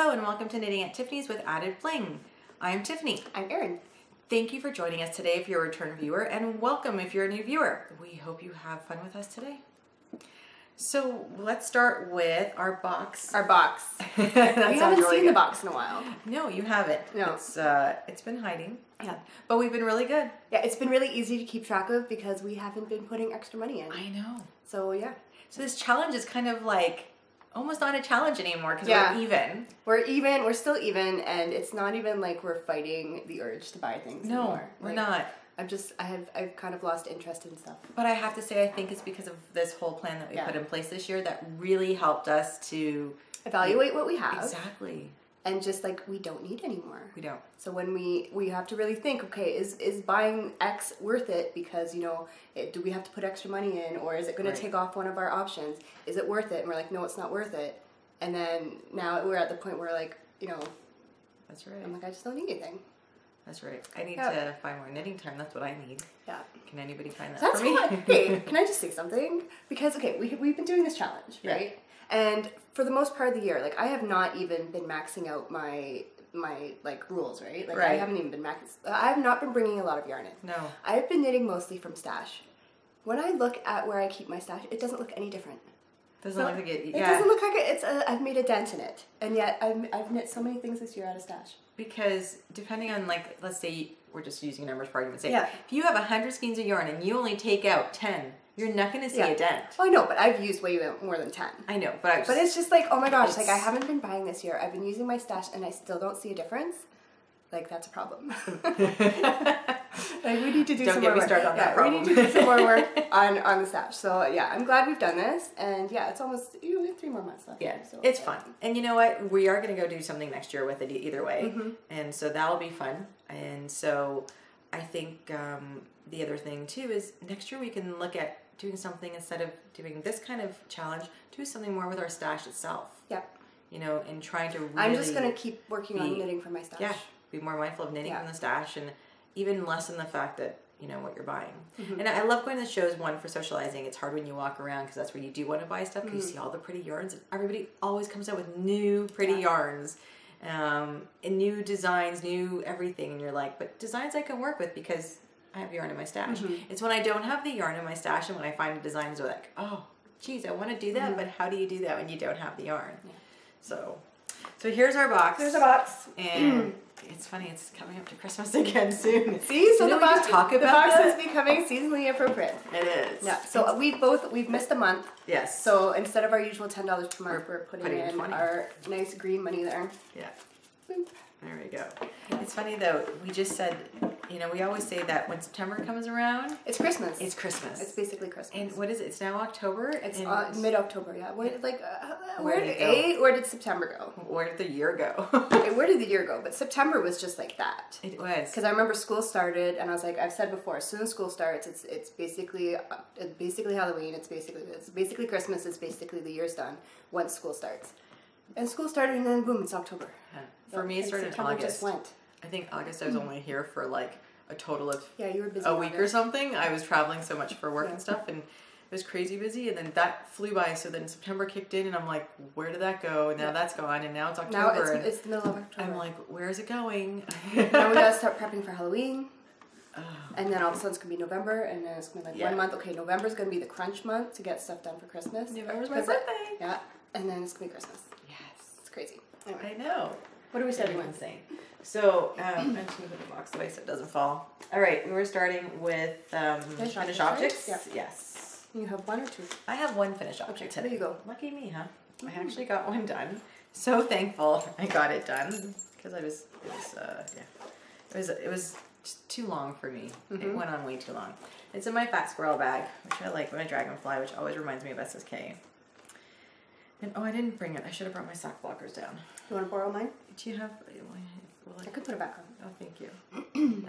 Hello and welcome to Knitting at Tiffany's with Added Bling. I'm Tiffany. I'm Aryn. Thank you for joining us today if you're a return viewer, and welcome if you're a new viewer. We hope you have fun with us today. So let's start with our box. Our box. We haven't seen the box in a while. No, you haven't. No. It's been hiding. Yeah. But we've been really good. Yeah, it's been really easy to keep track of because we haven't been putting extra money in. I know. So yeah. So this challenge is kind of like almost not a challenge anymore because we're even. We're even. We're still even, and it's not even like we're fighting the urge to buy things anymore. No, we're not. I've kind of lost interest in stuff. But I have to say, I think it's because of this whole plan that we put in place this year that really helped us to evaluate what we have. Exactly. And just like we don't need anymore. We don't. So when we have to really think, okay, is buying X worth it because, you know, do we have to put extra money in, or is it going to take off one of our options? Is it worth it? And we're like, no, it's not worth it. And then now we're at the point where, like, you know, that's right. I'm like, I just don't need anything. That's right. I need to find more knitting time. That's what I need. Yeah. Can anybody find that for me? Hey, can I just say something? Because, okay, we've been doing this challenge, right? And for the most part of the year, like, I have not even been maxing out my like rules, right? Like, I haven't even been I have not been bringing a lot of yarn in. No. I've been knitting mostly from stash. When I look at where I keep my stash, it doesn't look any different. Doesn't look like it. It doesn't look like it. I've made a dent in it, and yet I've knit so many things this year out of stash. Because depending on, like, let's say we're just using numbers for argument's sake. Yeah. If you have 100 skeins of yarn and you only take out 10, you're not going to see a dent. Oh, I know, but I've used way more than 10. I know, but but it's just like, oh my gosh, like, I haven't been buying this year. I've been using my stash, and I still don't see a difference. Like, that's a problem. Like, we need to do some more work. Don't get me started on that problem. We need to do some more work on the stash. So, yeah, I'm glad we've done this. And, yeah, it's almost, we have 3 more months left. Yeah, so, it's fun. And you know what? We are going to go do something next year with it either way. Mm-hmm. And so that'll be fun. And so I think the other thing, too, is next year we can look at doing something instead of doing this kind of challenge, do something more with our stash itself. Yep. You know, and trying to really... I'm just going to keep working on knitting from my stash. Yeah, be more mindful of knitting from the stash and even lessen the fact that, you know, what you're buying. Mm-hmm. And I love going to the shows, one, for socializing. It's hard when you walk around because that's where you do want to buy stuff because you see all the pretty yarns. And everybody always comes out with new pretty yarns and new designs, new everything. And you're like, but designs I can work with because I have yarn in my stash. Mm-hmm. It's when I don't have the yarn in my stash and when I find designs are like, oh, geez, I want to do that, but how do you do that when you don't have the yarn? Yeah. So here's our box. There's a box. And it's funny, it's coming up to Christmas again soon. See, so the box is becoming seasonally appropriate. It is. Yeah. So we've missed a month. Yes. So instead of our usual $10 per month, we're putting in 20. Our nice green money there. Yeah. Boop. There we go. It's funny though, we just said, you know, we always say that when September comes around, it's Christmas. It's Christmas. It's basically Christmas. And what is it? It's now October? It's mid-October, yeah. Where did September go? Where did the year go? Where did the year go? But September was just like that. It was. Because I remember school started, and I was like, I've said before, as soon as school starts, it's basically Halloween, it's basically Christmas, it's basically the year's done once school starts. And school started, and then boom, it's October. Yeah. For me, it started in August. Just went. I think August I was only here for like a total of you were busy a week or something. I was traveling so much for work and stuff, and it was crazy busy. And then that flew by. So then September kicked in, and I'm like, where did that go? And now that's gone, and now it's October. Now it's the middle of October. I'm like, where is it going? Now we gotta start prepping for Halloween. And then all of a sudden it's gonna be November, and then it's gonna be like 1 month. Okay, November's gonna be the crunch month to get stuff done for Christmas. November's my birthday. Yeah, and then it's gonna be Christmas. Yes, it's crazy. Anyway. I know. What are we starting with? Insane. So I'm just gonna put the box away so it doesn't fall. All right, we were starting with finished objects. Yeah. Yes. You have 1 or 2? I have 1 finished object. There you go. Lucky me, huh? I actually got 1 done. So thankful I got it done because it was just too long for me. It went on way too long. It's in my fat squirrel bag, which I like, my dragonfly, which always reminds me of SSK. And I didn't bring it. I should have brought my sock blockers down. You want to borrow mine? Do you have? I could put it back on. Oh, thank you.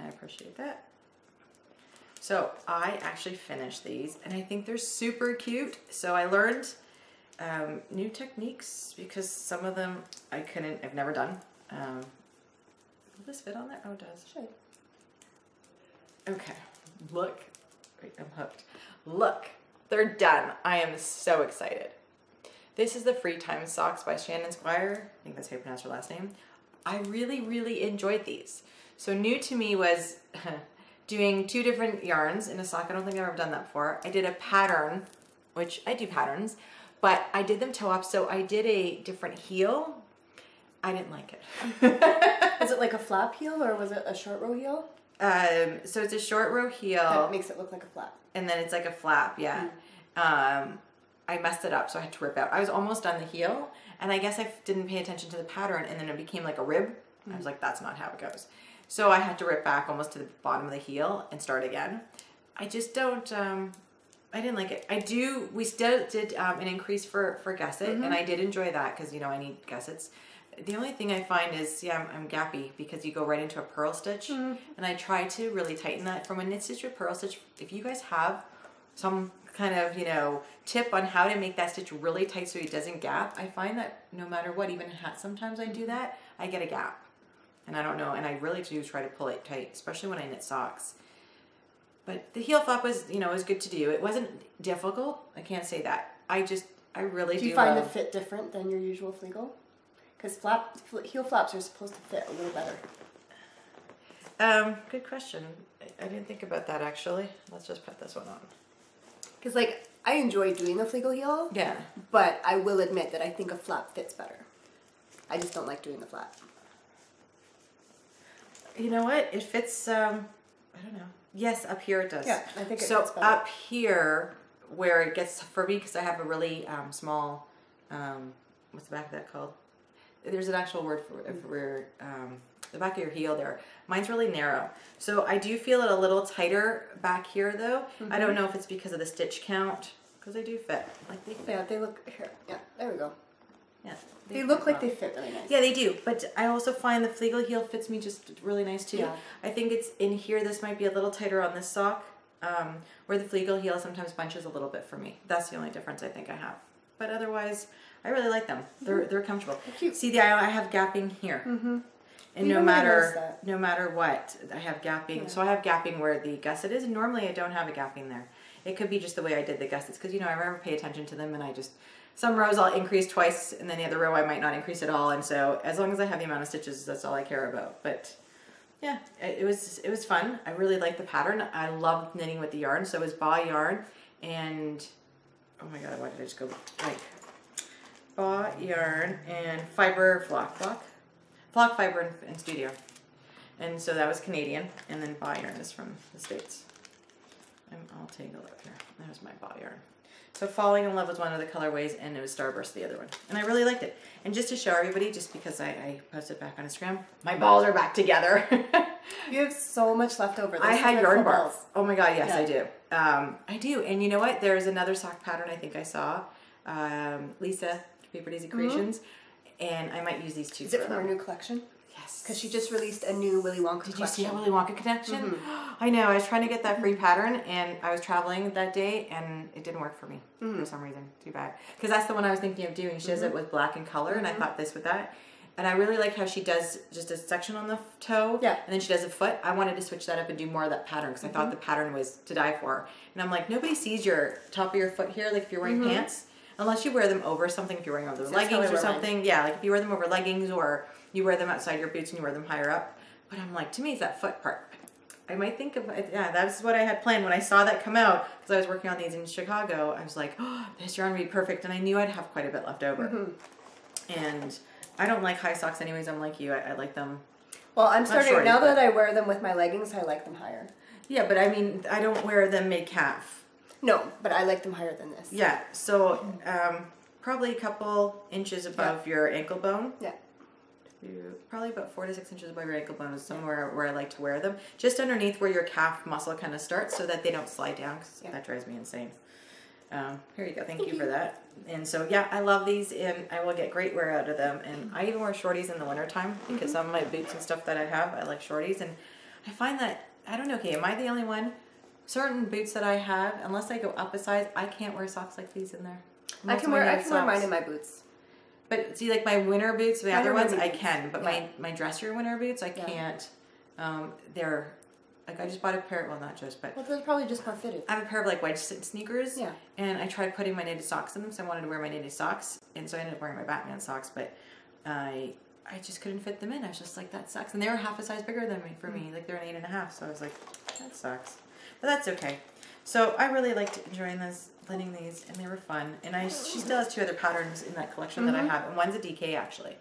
I appreciate that. So I actually finished these, and I think they're super cute. So I learned new techniques because some of them I've never done. Will this fit on there? Oh, it does. Should. Okay. Look. Wait, I'm hooked. Look. They're done. I am so excited. This is the Free Time Socks by Shannon Squire. I think that's how you pronounce her last name. I really, really enjoyed these. So new to me was doing 2 different yarns in a sock. I don't think I've ever done that before. I did a pattern, which I do patterns, but I did them toe up. So I did a different heel. I didn't like it. Was it like a flap heel or was it a short row heel? So it's a short row heel. That makes it look like a flap. And then it's like a flap, yeah. I messed it up, so I had to rip out. I was almost on the heel, and I guess I didn't pay attention to the pattern, and then it became like a rib. I was like, that's not how it goes. So I had to rip back almost to the bottom of the heel and start again. I just don't, I didn't like it. We still did an increase for gusset, and I did enjoy that because, you know, I need gussets. The only thing I find is, I'm gappy because you go right into a purl stitch, and I try to really tighten that. From a knit stitch with purl stitch, if you guys have some kind of, you know, tip on how to make that stitch really tight so it doesn't gap, I find that no matter what, even in hats sometimes I do that, I get a gap. And I don't know, and I really do try to pull it tight, especially when I knit socks. But the heel flap was, you know, was good to do. It wasn't difficult, I can't say that. I really do. Do you find the fit different than your usual Flegel? Because heel flaps are supposed to fit a little better. Good question. I didn't think about that actually. Let's just put this one on. Because, like, I enjoy doing the Flegel heel. Yeah. But I will admit that I think a flap fits better. I just don't like doing the flap. You know what? It fits, I don't know. Yes, up here it does. Yeah, I think it so fits better. Up here, where it gets, for me, because I have a really small, what's the back of that called? There's an actual word for the back of your heel there. Mine's really narrow. So I do feel it a little tighter back here though. I don't know if it's because of the stitch count, because they do fit. Like they fit. Yeah, they look, here, yeah, there we go. Yeah. They look like they fit really nice. Yeah, they do. But I also find the Flegel heel fits me just really nice too. Yeah. I think it's in here, this might be a little tighter on this sock, where the Flegel heel sometimes bunches a little bit for me. That's the only difference I think I have. But otherwise, I really like them. They're comfortable. Cute. See, I have gapping here. And no matter what, I have gapping. Yeah. So I have gapping where the gusset is, and normally I don't have a gapping there. It could be just the way I did the gussets, because, you know, I never pay attention to them, and I just, some rows I'll increase twice, and then the other row I might not increase at all, and so as long as I have the amount of stitches, that's all I care about. But yeah, it was fun. I really liked the pattern. I loved knitting with the yarn, so it was Ba yarn, and oh my god, why did I just go like Ba yarn and fiber flock fiber and studio, and so that was Canadian, and then Ba yarn is from the States. I'll take a look here. There's my Ba yarn. So Falling in Love was one of the colorways, and it was Starburst the other one, and I really liked it. And just to show everybody, just because I posted back on Instagram, my balls are back together. You have so much left over. I had yarn balls. Oh my god, yes, yeah. I do. And you know what? There's another sock pattern I think I saw. Lisa, Paper Daisy Creations, and I might use these two. Is it from her new collection? Yes. Because she just released a new Willy Wonka collection. Did you see that Willy Wonka collection? I know. I was trying to get that free pattern, and I was traveling that day, and it didn't work for me for some reason. Too bad. Because that's the one I was thinking of doing. She does it with black in color, and I thought this with that. And I really like how she does just a section on the toe, and then she does a foot. I wanted to switch that up and do more of that pattern, because I thought the pattern was to die for. And I'm like, nobody sees your top of your foot here, like if you're wearing pants, unless you wear them over something, if you're wearing over leggings or something. Mine. Yeah, like if you wear them over leggings, or you wear them outside your boots and you wear them higher up. But I'm like, to me, it's that foot part. I might think of, that's what I had planned when I saw that come out, because I was working on these in Chicago. I was like, oh, this yarn would be perfect, and I knew I'd have quite a bit left over. And I don't like high socks anyways. I'm like you. I like them. Well, I'm starting, now that I wear them with my leggings, I like them higher. Yeah, but I mean, I don't wear them mid-calf. No, but I like them higher than this. Yeah, so probably a couple inches above your ankle bone. Yeah. Probably about 4 to 6 inches above your ankle bone is somewhere where I like to wear them. Just underneath where your calf muscle kind of starts, so that they don't slide down, because that drives me insane. Here you go. Thank you for that. And so, yeah, I love these, and I will get great wear out of them. And I even wear shorties in the wintertime, because some of my boots and stuff that I have, I like shorties. And I find that, I don't know, okay, am I the only one? Certain boots that I have, unless I go up a size, I can't wear socks like these in there. I can wear mine in my boots. But see, like my winter boots, the other ones I can, but my dressier winter boots, I can't. I Like I just bought a pair, well not just, but. Well, they're probably just more fitted. I have a pair of like wedge sneakers. Yeah. And I tried putting my knitted socks in them, so I wanted to wear my knitted socks. And so I ended up wearing my Batman socks, but I just couldn't fit them in. I was just like, that sucks. And they were half a size bigger than me for me. Like they're an 8.5, so I was like, that sucks. But that's okay. So I really liked enjoying blending these, and they were fun. And she still has 2 other patterns in that collection that I have, and one's a DK actually.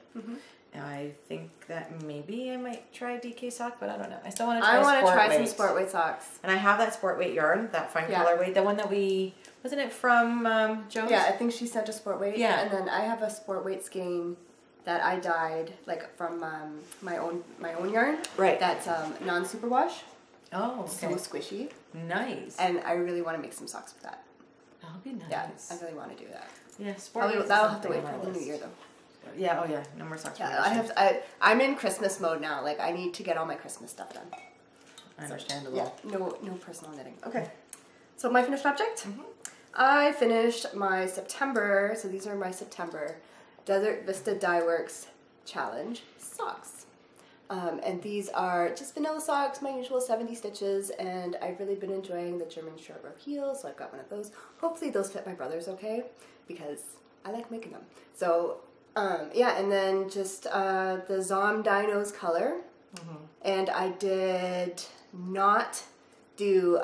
And I think that maybe I might try a DK sock, but I don't know. I still want to try some sport weight socks. And I have that sport weight yarn, that fun colorway, the one that wasn't it from Jones? Yeah, I think she sent a sport weight. Yeah. And then I have a sport weight skein that I dyed like from my own yarn. Right. That's non-superwash. Oh, okay. So squishy. Nice. And I really want to make some socks with that. That'll be nice. Yeah, I really want to do that. Yeah, sport weight. That'll have to wait for the new year though. Yeah, oh yeah, no more socks. Yeah, I'm in Christmas mode now. Like I need to get all my Christmas stuff done. Understandable. Yeah, no personal knitting. Okay. So my finished object? I finished my September, so these are my September Desert Vista Dye Works Challenge socks. And these are just vanilla socks, my usual 70 stitches, and I've really been enjoying the German short row heels, so I've got one of those. Hopefully those fit my brothers okay, because I like making them. So, yeah, and then just the Zom Dinos color, and I did not do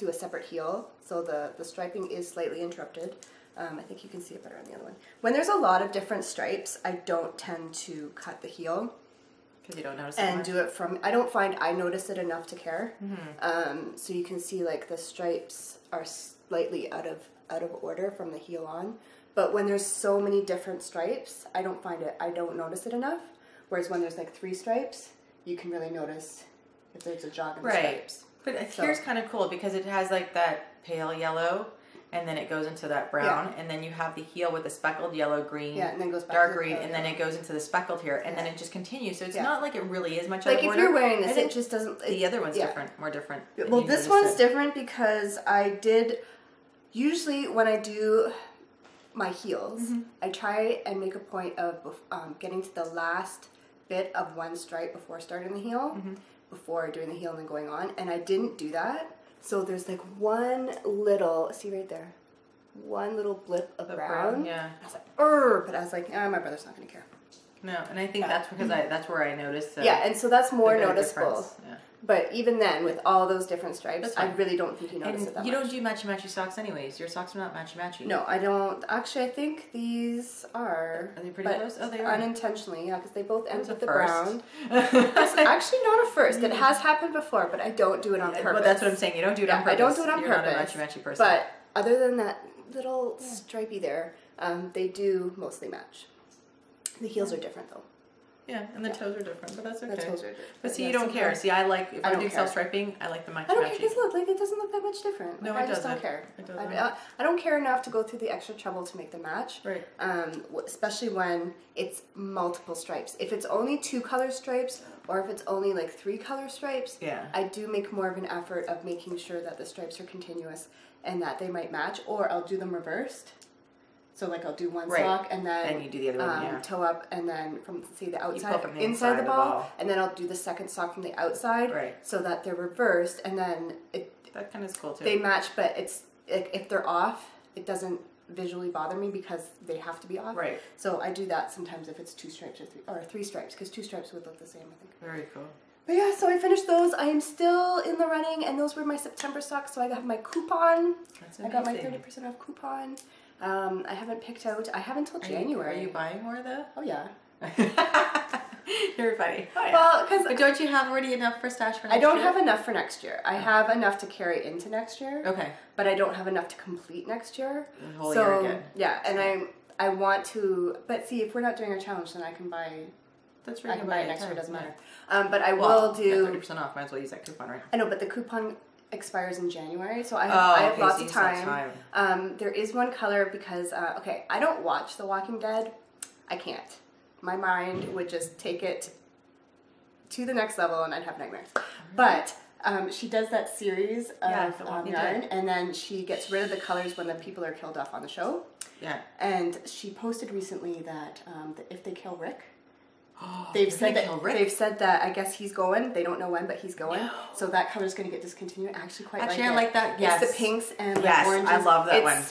a separate heel, so the striping is slightly interrupted. I think you can see it better on the other one. When there's a lot of different stripes, I don't tend to cut the heel. Because you don't notice it. And do it from, I don't find I notice it enough to care. So you can see like the stripes are slightly out of order from the heel on. But when there's so many different stripes, I don't notice it enough. Whereas when there's like 3 stripes, you can really notice if there's a jog in the stripes. But here's kind of cool because it has like that pale yellow, and then it goes into that brown, and then you have the heel with the speckled yellow, green, and then goes back dark to green, and then it goes into the speckled here, and then it just continues. So it's not like it really is much. Like out of if order. You're wearing this, it just doesn't. The other one's different, more different. Well, this one's different because I did. Usually, when I do my heels, I try and make a point of getting to the last bit of one stripe before starting the heel, before doing the heel and then going on, and I didn't do that. So there's like one little, see right there, one little blip of brown. Yeah. I was like, but I was like, my brother's not going to care. No, and I think that's because that's where I noticed. And so that's more noticeable. Yeah. But even then, with all those different stripes, I really don't think you notice it that much. You don't do matchy-matchy socks anyways. Your socks are not matchy-matchy. No, I don't. Actually, I think these are. Are they pretty close? Oh, they are. Unintentionally, yeah, because they both end with the first. brown. It's actually not a first. It has happened before, but I don't do it on purpose. Well, that's what I'm saying. You don't do it on purpose. I don't do it on You're purpose. You're not a matchy-matchy person. But other than that little stripey there, they do mostly match. The heels are different, though. Yeah, and the toes are different, but that's okay. The toes are different. But see, you don't care. See, I like, if I'm doing self-striping, I like the matchy-matchy. I don't care, because look, like, it doesn't look that much different. No, like, it doesn't. I just don't care. It doesn't. I don't care enough to go through the extra trouble to make them match. Right. Especially when it's multiple stripes. If it's only 2 color stripes, or if it's only like 3 color stripes, I do make more of an effort of making sure that the stripes are continuous and that they might match, or I'll do them reversed. So like I'll do one sock and then you do the other one, toe up, and then from the outside inside the ball, and then I'll do the second sock from the outside, so that they're reversed, and then that kind of is cool too. They match, but it's if they're off, it doesn't visually bother me because they have to be off. Right. So I do that sometimes if it's 2 stripes or 3 stripes, because 2 stripes would look the same, I think. Very cool. But yeah, so I finished those. I am still in the running, and those were my September socks. So I have my coupon. That's amazing. I got my 30% off coupon. I haven't picked out. I have until January. Are you buying more though? Oh yeah. You're funny. Oh, yeah. Well, because but don't you have already enough for stash for next year? I don't have enough for next year. I have enough to carry into next year. Okay. But I don't have enough to complete next year. The whole year again. Yeah, and I want to. But see, if we're not doing a challenge, then I can buy. That's right. I can buy it next year. Doesn't matter. But I will do 30% off. Might as well use that coupon, right? I know, but the coupon expires in January, so I have lots of time. There is one color because I don't watch The Walking Dead. I can't. My mind would just take it to the next level, and I'd have nightmares. But she does that series of yarn, and then she gets rid of the colors when the people are killed off on the show. Yeah. And she posted recently that if they kill Rick, They've said that I guess he's going. They don't know when, but he's going. No. So that color's going to get discontinued. Actually, I like that. Yes. It's the pinks and oranges. I love that one.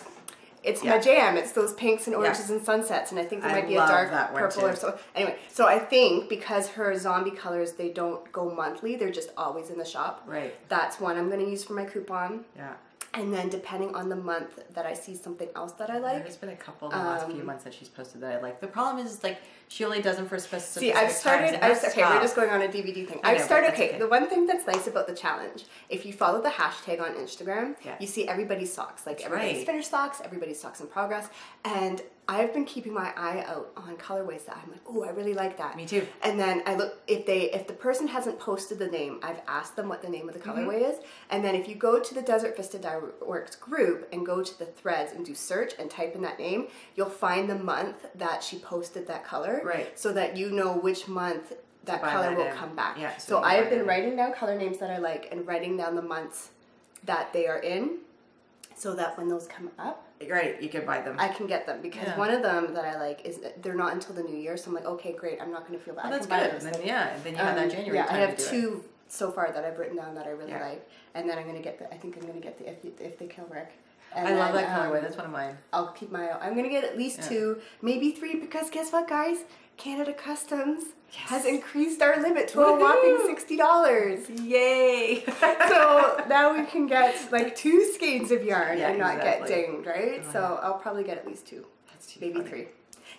It's my jam. It's those pinks and oranges and sunsets, and I think there might be a dark purple or so. Anyway, so I think because her zombie colors, they don't go monthly. They're just always in the shop. Right. That's one I'm going to use for my coupon. Yeah. And then depending on the month that I see something else that I like. There's been a couple in the last few months that she's posted that I like. The problem is like she only does them for specific See, I've started, we're just going on a DVD thing. The one thing that's nice about the challenge, if you follow the hashtag on Instagram, you see everybody's socks. Like everybody's finished socks, everybody's socks in progress. And I've been keeping my eye out on colorways that I'm like, oh, I really like that. Me too. And then I look, if the person hasn't posted the name, I've asked them what the name of the colorway is. And then if you go to the Desert Vista Dye Works group and go to the threads and do search and type in that name, you'll find the month that she posted that color. Right. So that you know which month that color will come back. Yeah, so I have been writing down color names that I like and writing down the months that they are in so that when those come up, right, you can buy them. I can get them because one of them that I like is they're not until the new year. So I'm like, okay, great. I'm not going to feel bad. Well, that's good. Then you have that January. Yeah, I have two so far that I've written down that I really like, and then I'm going to get I think I'm going to get the If They Kill Rick. And I love that colorway. That's one of mine. I'll keep my eye out. I'm going to get at least 2, maybe 3, because guess what, guys? Canada Customs has increased our limit to a whopping $60. Yay! So now we can get like 2 skeins of yarn and not get dinged, right? So I'll probably get at least 2, maybe 3.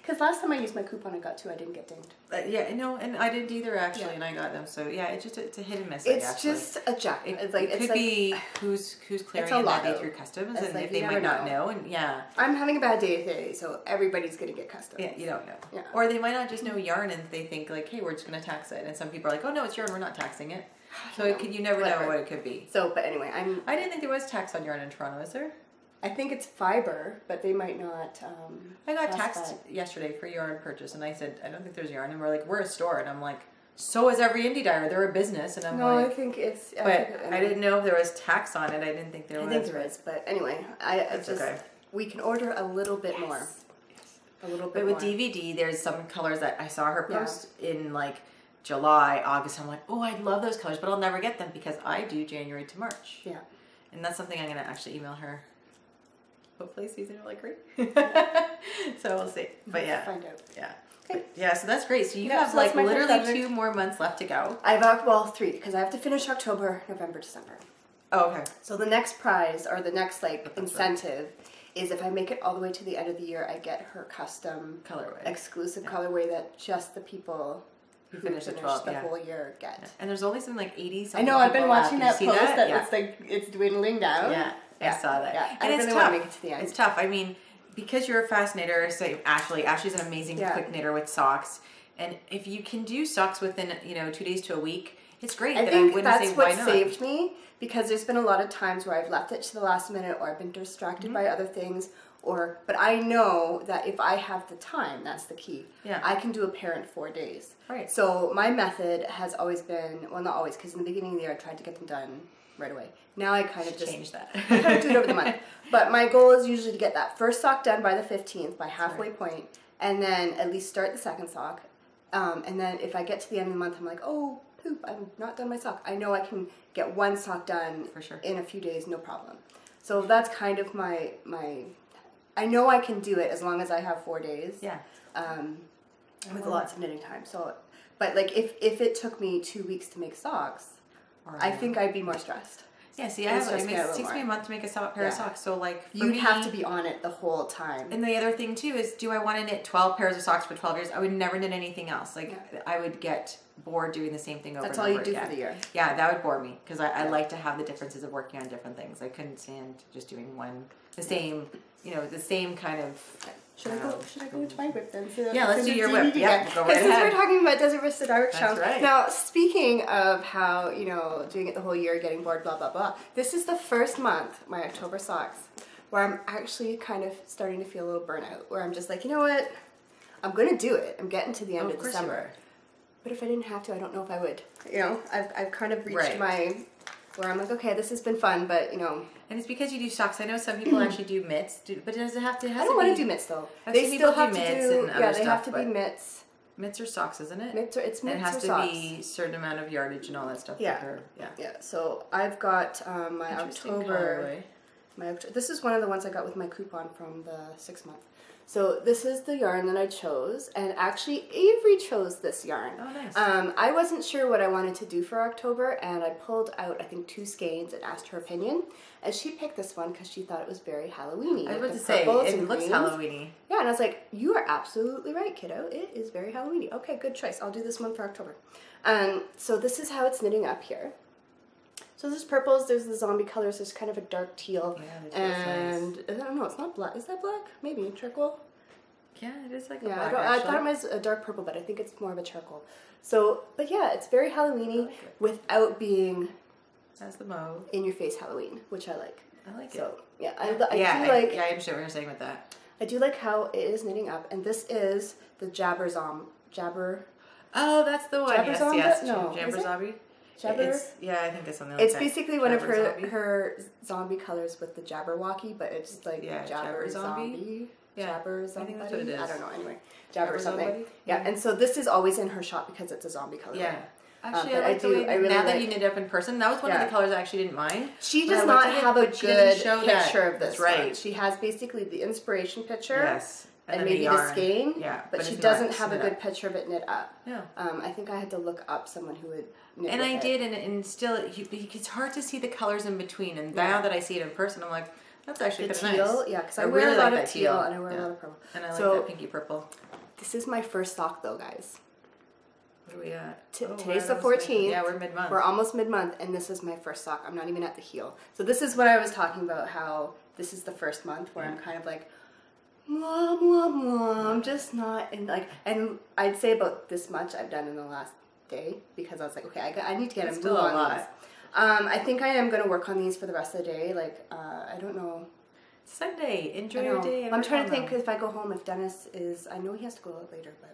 Because last time I used my coupon, I got 2. I didn't get dinged. And I didn't either actually, and I got them. So it's a hit and miss. It's just a jack. It could be who's clearing in that day through customs, and if they might not know, and I'm having a bad day today, so everybody's gonna get customs. Yeah, you don't know. Yeah. Or they might not just know yarn, and they think like, hey, we're just gonna tax it, and some people are like, oh no, it's yarn, we're not taxing it. So you never know what it could be. So, but anyway, I didn't think there was tax on yarn in Toronto, is there? I think it's fiber, but they might not. I got taxed yesterday for yarn purchase, and I said, I don't think there's yarn. And we're like, we're a store. And I'm like, so is every indie dyer. They're a business. And I'm like... No, I think it's... I didn't know if there was tax on it. I didn't think there was. I think there is. But anyway, we can order a little bit more. A little bit more. But with DVD, there's some colors that I saw her post in like July, August. I'm like, oh, I love those colors, but I'll never get them because I do January to March. Yeah. And that's something I'm going to actually email her. Hopefully seasonal like great. So we'll see. But find out. Yeah. Okay. Yeah, so that's great. So you have like literally 2 more months left to go. I've got 3 because I have to finish October, November, December. Oh, okay. So the next prize or the next incentive is if I make it all the way to the end of the year, I get her custom colorway, exclusive colorway that just the people who finished the whole year get. Yeah. And there's only some like 80 something. I know. I've been watching that post that it's like it's dwindling down. Yeah. I saw that. Yeah. And it's really tough. Want to make it to the end. It's tough. I mean, because you're a fast knitter, so Ashley's an amazing quick knitter with socks. And if you can do socks within, 2 days to a week, it's great. I think that's what saved me, because there's been a lot of times where I've left it to the last minute or I've been distracted by other things. But I know that if I have the time, that's the key. Yeah. I can do a pair in 4 days. Right. So my method has always been, well, not always, because in the beginning of the year I tried to get them done right away. Now I kind of just change that. I kind of do it over the month. But my goal is usually to get that first sock done by the 15th, by halfway point, and then at least start the second sock. And then if I get to the end of the month, I'm like, oh, poop, I'm not done my sock. I know I can get 1 sock done in a few days, no problem. So that's kind of my I know I can do it as long as I have 4 days. Yeah. With lots of knitting time. So, but like if it took me 2 weeks to make socks, I think I'd be more stressed. Yeah, see, it takes me a month to make a pair of socks. So like you have to be on it the whole time. And the other thing too is, do I want to knit 12 pairs of socks for 12 years? I would never knit anything else. Like I would get bored doing the same thing over and over again. That's all you do for the year. Yeah, that would bore me because I like to have the differences of working on different things. I couldn't stand just doing the same kind of. Should I go into my whip then? Yeah, let's do your whip. Yeah, go right ahead. Since we're talking about Desert Vista Dye Works challenge. Right. Now, speaking of how, doing it the whole year, getting bored, blah, blah, blah. This is the first month, my October socks, where I'm actually kind of starting to feel a little burnout, where I'm just like, you know what? I'm going to do it. I'm getting to the end of December. But if I didn't have to, I don't know if I would. I've kind of reached where I'm like, okay, this has been fun, but, And it's because you do socks. I know some people actually do mitts, but does it have to? I don't want to do mitts, though. They still have to do, they have to be mitts. mitts or socks, isn't it? It's mitts or socks. It has to be a certain amount of yardage and all that stuff. Yeah. Yeah. So I've got my October. This is one of the ones I got with my coupon from the 6 month. So this is the yarn that I chose, and actually Avery chose this yarn. Oh, nice. I wasn't sure what I wanted to do for October, and I pulled out, I think, 2 skeins and asked her opinion, and she picked this one because she thought it was very Halloween-y. I was about to say, it looks Halloween-y. Yeah, and I was like, you are absolutely right, kiddo. It is very Halloween-y. Okay, good choice. I'll do this one for October. So this is how it's knitting up here. So there's purples, there's the zombie colors, there's kind of a dark teal. Yeah, and nice. I don't know, it's not black. Is that black? Maybe charcoal? Yeah, it is like a black, I thought it was a dark purple, but I think it's more of a charcoal. So, but yeah, it's very Halloween-y without being that's the mauve. In your face Halloween, which I like. I like it. So, yeah, I understand what you're saying with that. I do like how it is knitting up, and this is the Jabber. Oh, that's the one. Yes. No, Jabber Zombie. Jabber? I think it's something like it's that. It's basically one of her zombie colors with the Jabberwocky, but it's like Jabber Zombie. Yeah. Jabber something. I think that's what it is. I don't know, anyway. Jabber something. Zombie? Yeah, and so this is always in her shop because it's a zombie color. Yeah. Actually, I really now that you knit up in person, that was one of the colors I actually didn't mind. She does not have a good picture of this. Right. She has basically the inspiration picture. Yes. And maybe the skein. Yeah. But she doesn't have a good picture of it knit up. No. I think I had to look up someone who would knit and I did, and still, it's hard to see the colors in between. And now that I see it in person, I'm like, that's actually kind of nice. Teal, yeah, because I wear a lot of teal and I wear a lot of purple. And I like that pinky purple. This is my first sock though, guys. What are we at? Today's the 14th. Yeah, we're mid-month. We're almost mid-month, and this is my first sock. I'm not even at the heel. So this is what I was talking about, how this is the first month where I'm kind of like, I'm just not in like, and I'd say about this much I've done in the last day because I was like, okay, I need to get a move on these. I think I am going to work on these for the rest of the day. Like, I don't know. Sunday, enjoy your day. I'm trying to think if I go home, if Dennis is, I know he has to go out later, but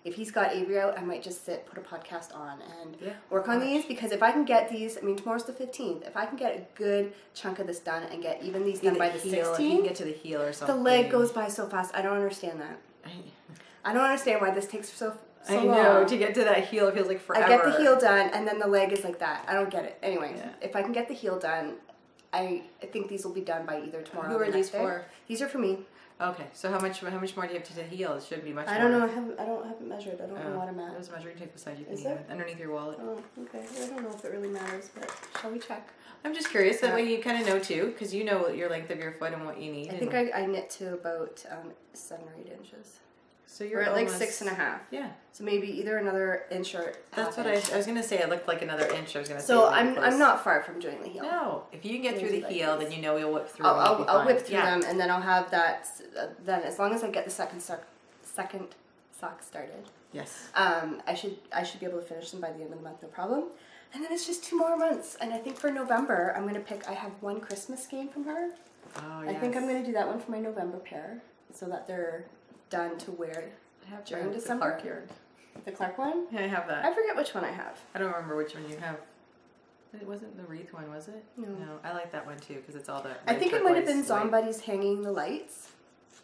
if he's got Avery out, I might just put a podcast on and work on these, because if I can get these, I mean, tomorrow's the 15th. If I can get a good chunk of this done and get even these done by the 16th, if you can get to the heel or something. The leg goes by so fast. I don't understand that. I don't understand why this takes so long. I know, to get to that heel, it feels like forever. I get the heel done, and then the leg is like that. I don't get it. Anyway, if I can get the heel done, I think these will be done by either tomorrow or the next day. Who are these for? These are for me. Okay, so how much more do you have to the heel? It should be much more. I don't know. I don't have it measured. I don't know what I'm at. There's a measuring tape beside you. Is there? Underneath your wallet. Oh, okay. I don't know if it really matters, but shall we check? I'm just curious. That way you kind of know too, because you know your length of your foot and what you need. I think I knit to about 7 or 8 inches. So you're at like 6.5. Yeah. So maybe either another inch or that's what I was gonna say. It looked like another inch. I was gonna say. So I'm not far from doing the heel. No, if you can get through the heel, then you know you'll whip through. I'll whip through them, and then I'll have that. Then as long as I get the second sock started. Yes. I should be able to finish them by the end of the month, no problem. And then it's just 2 more months, and I think for November I'm gonna pick. I have one Christmas skein from her. Oh yes. I think I'm gonna do that one for my November pair, so that they're done to wear during December. The Clark yarn. The Clark one? Yeah, I have that. I forget which one I have. I don't remember which one you have. It wasn't the wreath one, was it? No. I like that one too because it's all that. I think it might have been Zombuddies hanging the lights.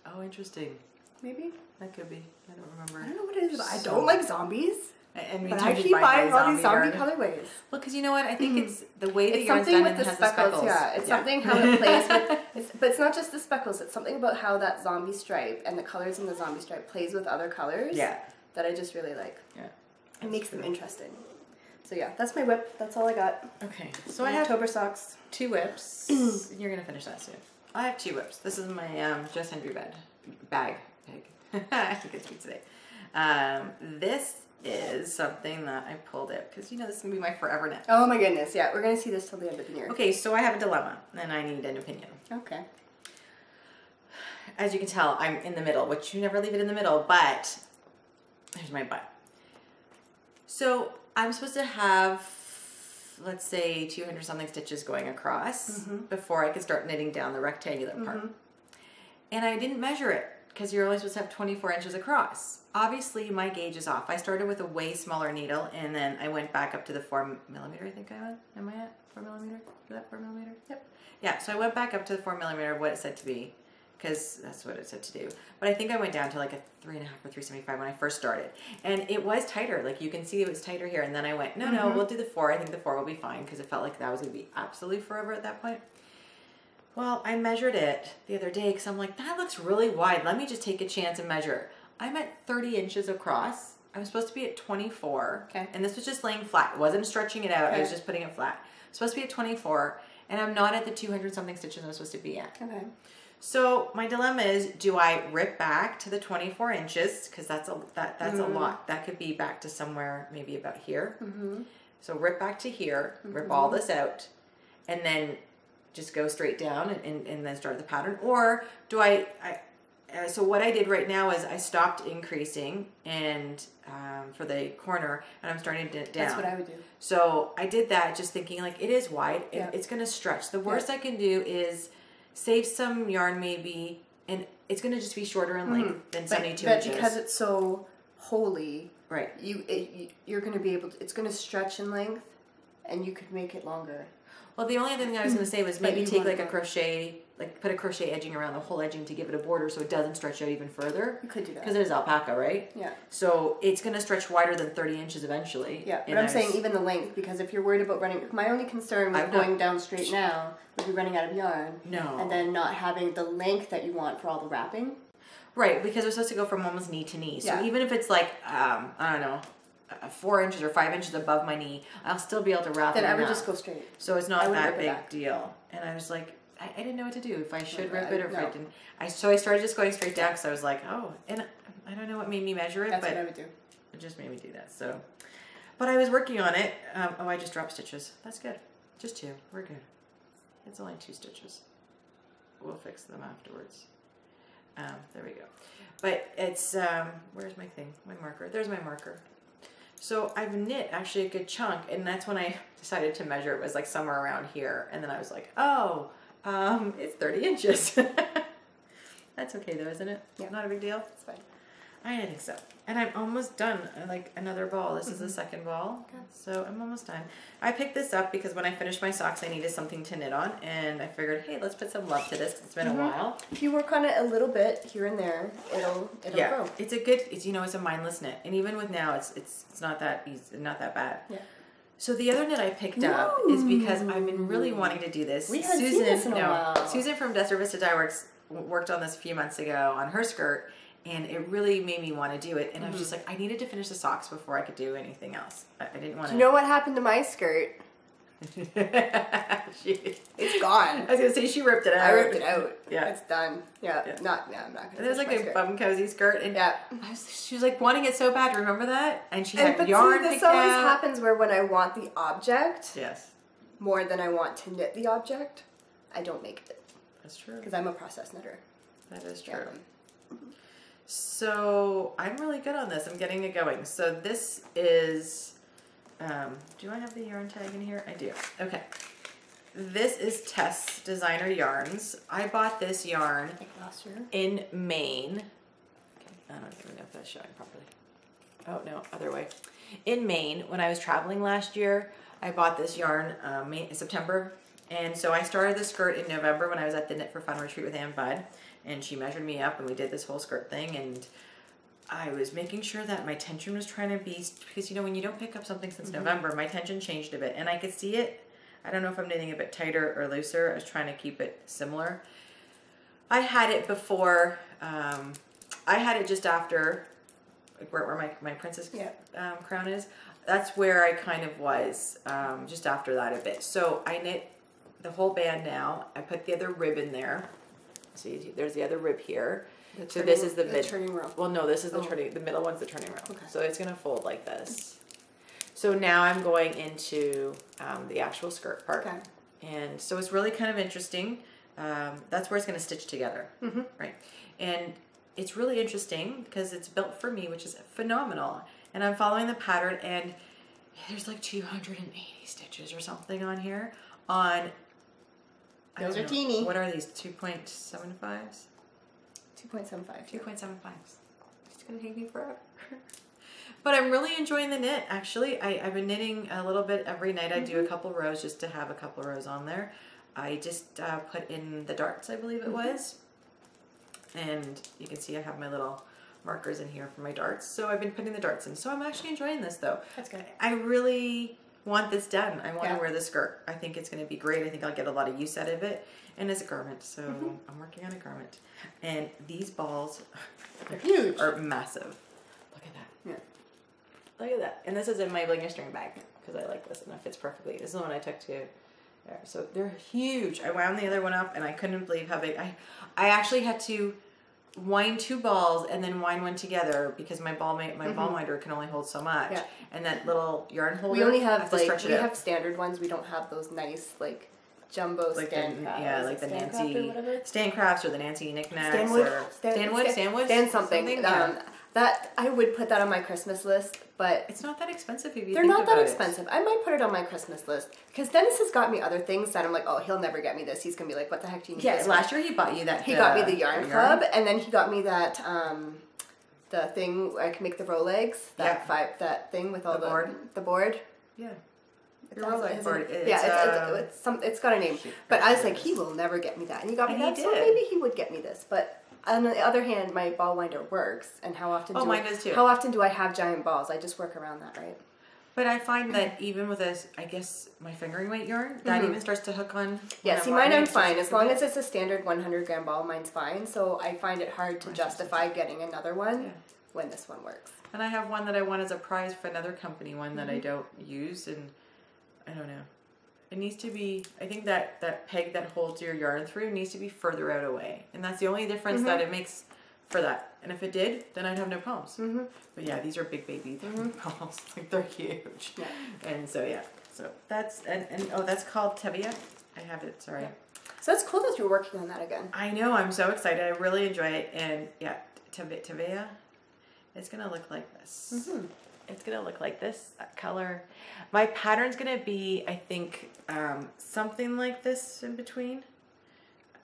Oh, interesting. Maybe. That could be. I don't remember. I don't know what it is. I don't like zombies. And but I keep buying all these zombie colorways. Well, because you know what? I think it's the way that yarn's done and it has the speckles. Yeah, it's something how it plays with. But it's not just the speckles. It's something about how that zombie stripe and the colors in the zombie stripe plays with other colors. Yeah. That I just really like. Yeah. It makes them interesting. So yeah, that's my whip. That's all I got. Okay. So I have October socks. 2 whips. You're gonna finish that soon. I have 2 whips. This is my Just Henry bag. I think it's good today. This is something that I pulled it because this is gonna be my forever knit. Oh my goodness, yeah, we're gonna see this till the end of the year. Okay, so I have a dilemma and I need an opinion. Okay. As you can tell, I'm in the middle, which you never leave it in the middle, but here's my but. So I'm supposed to have, let's say, 200 something stitches going across before I could start knitting down the rectangular part. And I didn't measure it because you're only supposed to have 24 inches across. Obviously, my gauge is off. I started with a way smaller needle, and then I went back up to the 4 millimeter, I think I went. Am I at 4 millimeter? Is that 4 millimeter? Yep. Yeah, so I went back up to the 4 millimeter of what it said to be, because that's what it said to do. But I think I went down to like a 3.5 or 3.75 when I first started. And it was tighter. Like you can see it was tighter here. And then I went, no, we'll do the 4. I think the 4 will be fine because it felt like that was going to be absolutely forever at that point. Well, I measured it the other day because I'm like, that looks really wide. Let me just take a chance and measure. I'm at 30 inches across. I was supposed to be at 24. Okay. And this was just laying flat. It wasn't stretching it out. Okay. I was just putting it flat. I'm supposed to be at 24. And I'm not at the 200 something stitches I'm supposed to be at. Okay. So my dilemma is, do I rip back to the 24 inches? Because that's a lot. That could be back to somewhere maybe about here. So rip back to here, rip all this out, and then just go straight down and then start the pattern. Or do so what I did right now is I stopped increasing and for the corner, and I'm starting to down. That's what I would do. So I did that just thinking like it is wide. Yeah. It's going to stretch. The worst I can do is save some yarn maybe, and it's going to just be shorter in length than 72 inches. But because it's so holy, right? You're going to be able to, it's going to stretch in length, and you could make it longer. Well, the only other thing I was going to say was maybe take like a crochet, like put a crochet edging around the whole edging to give it a border so it doesn't stretch out even further. You could do that. Because it is alpaca, right? Yeah. So it's going to stretch wider than 30 inches eventually. Yeah, but I'm saying even the length, because if you're worried about running, my only concern with going down straight now would be running out of yarn. No. And then not having the length that you want for all the wrapping. Right, because we're supposed to go from almost knee to knee. So even if it's like, I don't know, 4 inches or 5 inches above my knee, I'll still be able to wrap it. Then I would just go straight. So it's not that big deal. And I was like, I didn't know what to do, if I should rip it or if I didn't. So I started just going straight down because I was like, oh, and I don't know what made me measure it, but what I would do. It just made me do that. So, but I was working on it. I just dropped stitches. That's good. Just 2. We're good. It's only 2 stitches. We'll fix them afterwards. There we go. But it's, where's my thing? My marker. There's my marker. So I've knit actually a good chunk, and that's when I decided to measure. It was like somewhere around here, and then I was like, oh, it's 30 inches. That's okay though, isn't it? Yeah. Not a big deal? It's fine. I think so. And I'm almost done. Like another ball. This is the second ball. Okay. So I'm almost done. I picked this up because when I finished my socks, I needed something to knit on. And I figured, hey, let's put some love to this. It's been a while. If you work on it a little bit here and there, it'll grow. It's a good, it's a mindless knit. And even with now, it's not that easy, not that bad. Yeah. So the other knit I picked up is because I've been really wanting to do this. We haven't seen this in a while. Susan from Desert Vista Dye Works worked on this a few months ago on her skirt. And it really made me want to do it. And I was just like, I needed to finish the socks before I could do anything else. I didn't want to... Do you know what happened to my skirt? It's gone. I was going to say, she ripped it out. I ripped it out. Yeah. It's done. Yeah. I'm not going to There's like a bum cozy skirt. And she was like wanting it so bad. Remember that? And she had yarn picked out. This always happens where when I want the object... Yes. More than I want to knit the object, I don't make it. That's true. Because I'm a process knitter. That is true. Yeah. So I'm really good on this. I'm getting it going. So this is, do I have the yarn tag in here? I do. Okay. This is Tess Designer Yarns. I bought this yarn in Maine. Okay. I don't even know if that's showing properly. Oh, no, other way. In Maine, when I was traveling last year, I bought this yarn in September. And so I started the skirt in November when I was at the Knit for Fun retreat with Ann Budd. And she measured me up and we did this whole skirt thing, and I was making sure that my tension was trying to be, because when you don't pick up something since November, my tension changed a bit, and I could see it. I don't know if I'm knitting a bit tighter or looser. I was trying to keep it similar. I had it before, I had it just after, where my princess crown is. That's where I kind of was, just after that a bit. So I knit the whole band now. I put the other rib in there. See, there's the other rib here. So this is the turning row. Well, no, this is the turning. The middle one's the turning row. Okay. So it's gonna fold like this. So now I'm going into the actual skirt part. Okay. And so it's really kind of interesting. That's where it's gonna stitch together, right? And it's really interesting because it's built for me, which is phenomenal. And I'm following the pattern, and there's like 280 stitches or something on here. Those are teeny. What are these, 2.75s? 2.75. 2.75s. It's going to take me forever. But I'm really enjoying the knit, actually. I've been knitting a little bit every night. I do a couple rows just to have a couple rows on there. I just put in the darts, I believe it was. And you can see I have my little markers in here for my darts. So I've been putting the darts in. So I'm actually enjoying this though. That's good. I really want this done. I want to wear the skirt. I think it's going to be great. I think I'll get a lot of use out of it. And as a garment. So I'm working on a garment. And these balls are huge. Are massive. Look at that. Yeah. Look at that. And this is in my Bling Your String bag because I like this and it fits perfectly. This is the one I took to there. So they're huge. I wound the other one up and I couldn't believe how big. I actually had to wind 2 balls and then wind one together because my ball winder can only hold so much. Yeah. And that little yarn holder. We only have we have standard ones. We don't have those nice like jumbo like stand crafts. Yeah, like the Nancy stand crafts or the Nancy knickknacks stand something. That I would put that on my Christmas list, but it's not that expensive if you they're not that expensive. I might put it on my Christmas list because Dennis has got me other things that I'm like, oh, he'll never get me this. He's gonna be like, what the heck do you need? Yeah, last year he bought you that. He got me the yarn club, and then he got me that the thing where I can make the row legs. That thing with all the board. Yeah. It's got a name, but I was like, he will never get me that, and he got me that, so maybe he would get me this. But on the other hand, my ball winder works, and how often do I have giant balls? I just work around that, right? But I find that even with this, I guess my fingering weight yarn, that even starts to hook on. Yeah, see, mine I'm fine. As long as it's a standard 100 gram ball, mine's fine. So I find it hard to justify getting another one when this one works. And I have one that I want as a prize for another company, one that I don't use, and I don't know. It needs to be, I think that peg that holds your yarn through needs to be further out away. And that's the only difference that it makes for that. And if it did, then I'd have no problems. But yeah, these are big baby balls. Like they're huge. Yeah. And so yeah. So that's, and oh, that's called Tevia. I have it, sorry. Yeah. So that's cool that you're working on that again. I know, I'm so excited. I really enjoy it. And yeah, Tevia, it's going to look like this. It's going to look like this, that color. My pattern's going to be, I think, something like this in between.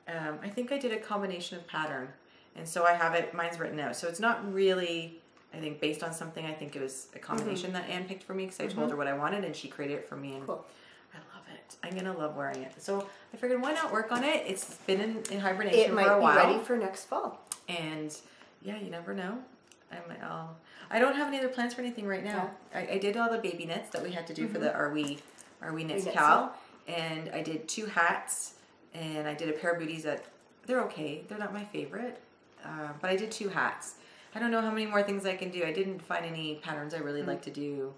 I think I did a combination of pattern. And so I have it, mine's written out. So it's not really, I think, based on something. I think it was a combination that Anne picked for me because I told her what I wanted and she created it for me. And cool. I love it. I'm going to love wearing it. So I figured, why not work on it? It's been in hibernation for a while. It might be ready for next fall. And yeah, you never know. I don't have any other plans for anything right now. Yeah. I did all the baby knits that we had to do for the Are We Knits Cal. And I did 2 hats. And I did a pair of booties that, they're okay. They're not my favorite. But I did 2 hats. I don't know how many more things I can do. I didn't find any patterns I really like to do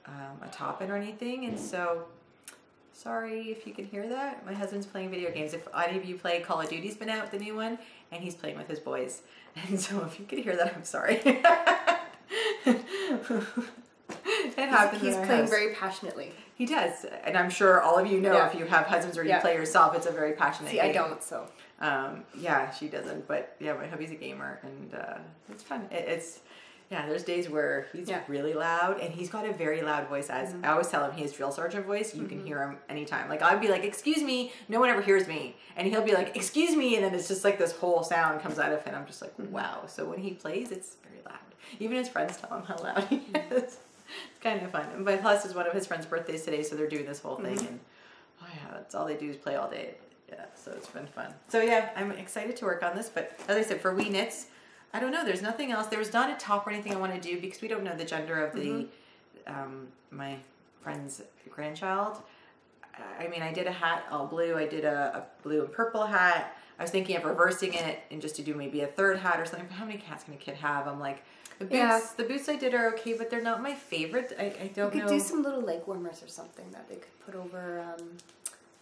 a top in or anything. And so, sorry if you can hear that. My husband's playing video games. If any of you play Call of Duty's been out, the new one, and he's playing with his boys. And so if you could hear that, I'm sorry. It happens. He's playing very passionately. He does. And I'm sure all of you know if you have husbands or you play yourself, it's a very passionate game. I don't, so. Yeah, she doesn't. But yeah, my hubby's a gamer and it's fun. There's days where he's really loud and he's got a very loud voice. As I always tell him, he has drill sergeant voice. You can hear him anytime. Like I'd be like, excuse me, no one ever hears me. And he'll be like, excuse me. And then it's just like this whole sound comes out of him. I'm just like, wow. So when he plays, it's very loud. Even his friends tell him how loud he is. It's kind of fun. But plus it's one of his friends' birthdays today. So they're doing this whole thing. And oh yeah, that's all they do is play all day. Yeah, so it's been fun. So yeah, I'm excited to work on this. But as I said, for We Knits, I don't know. There's nothing else. There was not a top or anything I want to do because we don't know the gender of the my friend's grandchild. I mean, I did a hat all blue. I did a blue and purple hat. I was thinking of reversing it and just to do maybe a 3rd hat or something. But how many hats can a kid have? I'm like, the boots I did are okay, but they're not my favorite. I don't know. You could do some little leg warmers or something that they could put over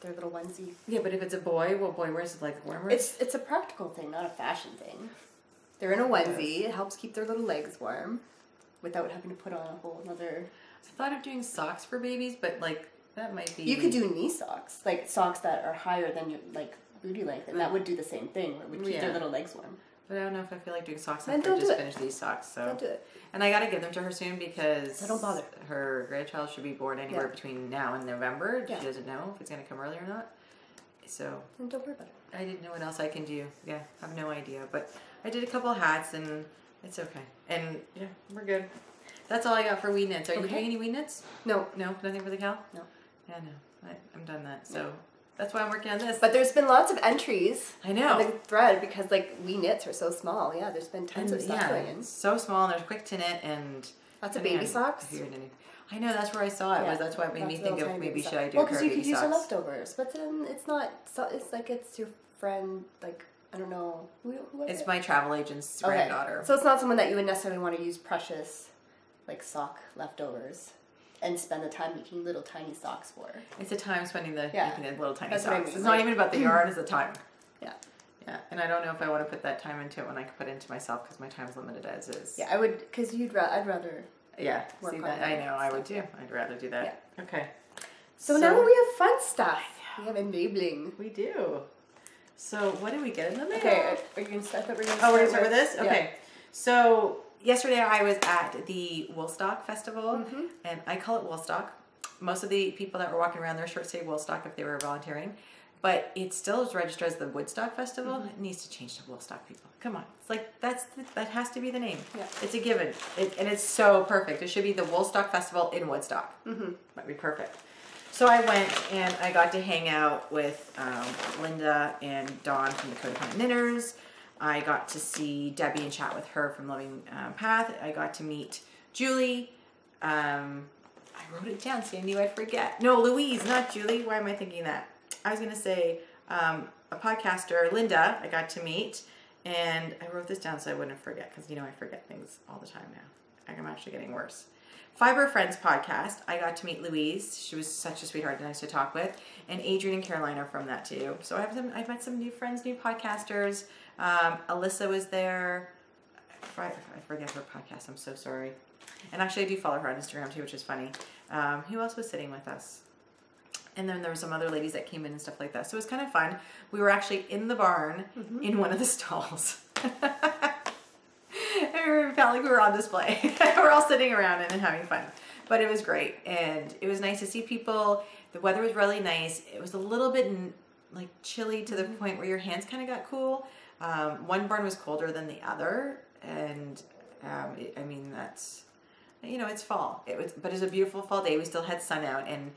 their little onesie. Yeah, but if it's a boy, well, boy wears leg warmers. It's a practical thing, not a fashion thing. They're in a onesie. It helps keep their little legs warm without having to put on a whole other... I thought of doing socks for babies, but like that might be... You could do knee socks, like socks that are higher than your like booty length, and that would do the same thing. It would keep their little legs warm. But I don't know if I feel like doing socks after I just finished these socks. So don't do it. And I got to give them to her soon because don't bother. Her grandchild should be born anywhere between now and November. She doesn't know if it's going to come early or not. So and don't worry about it. I didn't know what else I can do. Yeah, I have no idea. But I did a couple hats and it's okay. And yeah, we're good. That's all I got for We Knits. Are you doing any We Knits? No. No? Nothing for the Cal? No. Yeah, no. I'm done that. So That's why I'm working on this. But there's been lots of entries. I know. On the thread because like we knits are so small. Yeah, there's been tons of stuff going in. So small and they're quick to knit and lots of baby socks. I know, that's where I saw it. That's why it made me think of maybe should I do because you could use your leftovers, but then it's not. So it's like it's your friend. Like I don't know who it's my travel agent's granddaughter. So it's not someone that you would necessarily want to use precious, like sock leftovers. And spend the time making little tiny socks for. It's the time spending making the little tiny socks. I mean, it's not even about the yarn, it's the time. Yeah. Yeah, and I don't know if I want to put that time into it when I could put it into myself because my time's limited as is. Yeah, I would, because I'd rather. Yeah, work see that. I know, I would too. I'd rather do that. Yeah. Okay. So now we have fun stuff. We have enabling. We do. So what did we get in the mail? Okay, are you going to start? We're going to start with this? Okay. Yeah. So yesterday I was at the Woolstock festival, and I call it Woolstock. Most of the people that were walking around their shirts say Woolstock if they were volunteering, but it still is registered as the Woodstock Festival. It needs to change to Woolstock, people. Come on, it's like that has to be the name. Yeah. It's a given, and it's so perfect. It should be the Woolstock Festival in Woodstock. Might be perfect. So I went and I got to hang out with Linda and Dawn from the Codependent Knitters. I got to see Debbie and chat with her from Loving Path. I got to meet Julie. I wrote it down so I knew I'd forget. No, Louise, not Julie. Why am I thinking that? I was going to say a podcaster, Linda, I got to meet. And I wrote this down so I wouldn't forget because, I forget things all the time now. I'm actually getting worse. Fiber Friends podcast, I got to meet Louise. She was such a sweetheart and nice to talk with. And Adrian and Caroline are from that too. So I've met some new friends, new podcasters. Alyssa was there. I forget her podcast. I'm so sorry. And actually, I do follow her on Instagram too, which is funny. Who else was sitting with us? And then there were some other ladies that came in and stuff like that. So it was kind of fun. We were actually in the barn in one of the stalls. It felt like we were on display. We're all sitting around and having fun. But it was great. And it was nice to see people. The weather was really nice. It was a little bit like chilly to the point where your hands kind of got cool. One barn was colder than the other. And that's, it's fall. But it was a beautiful fall day. We still had sun out and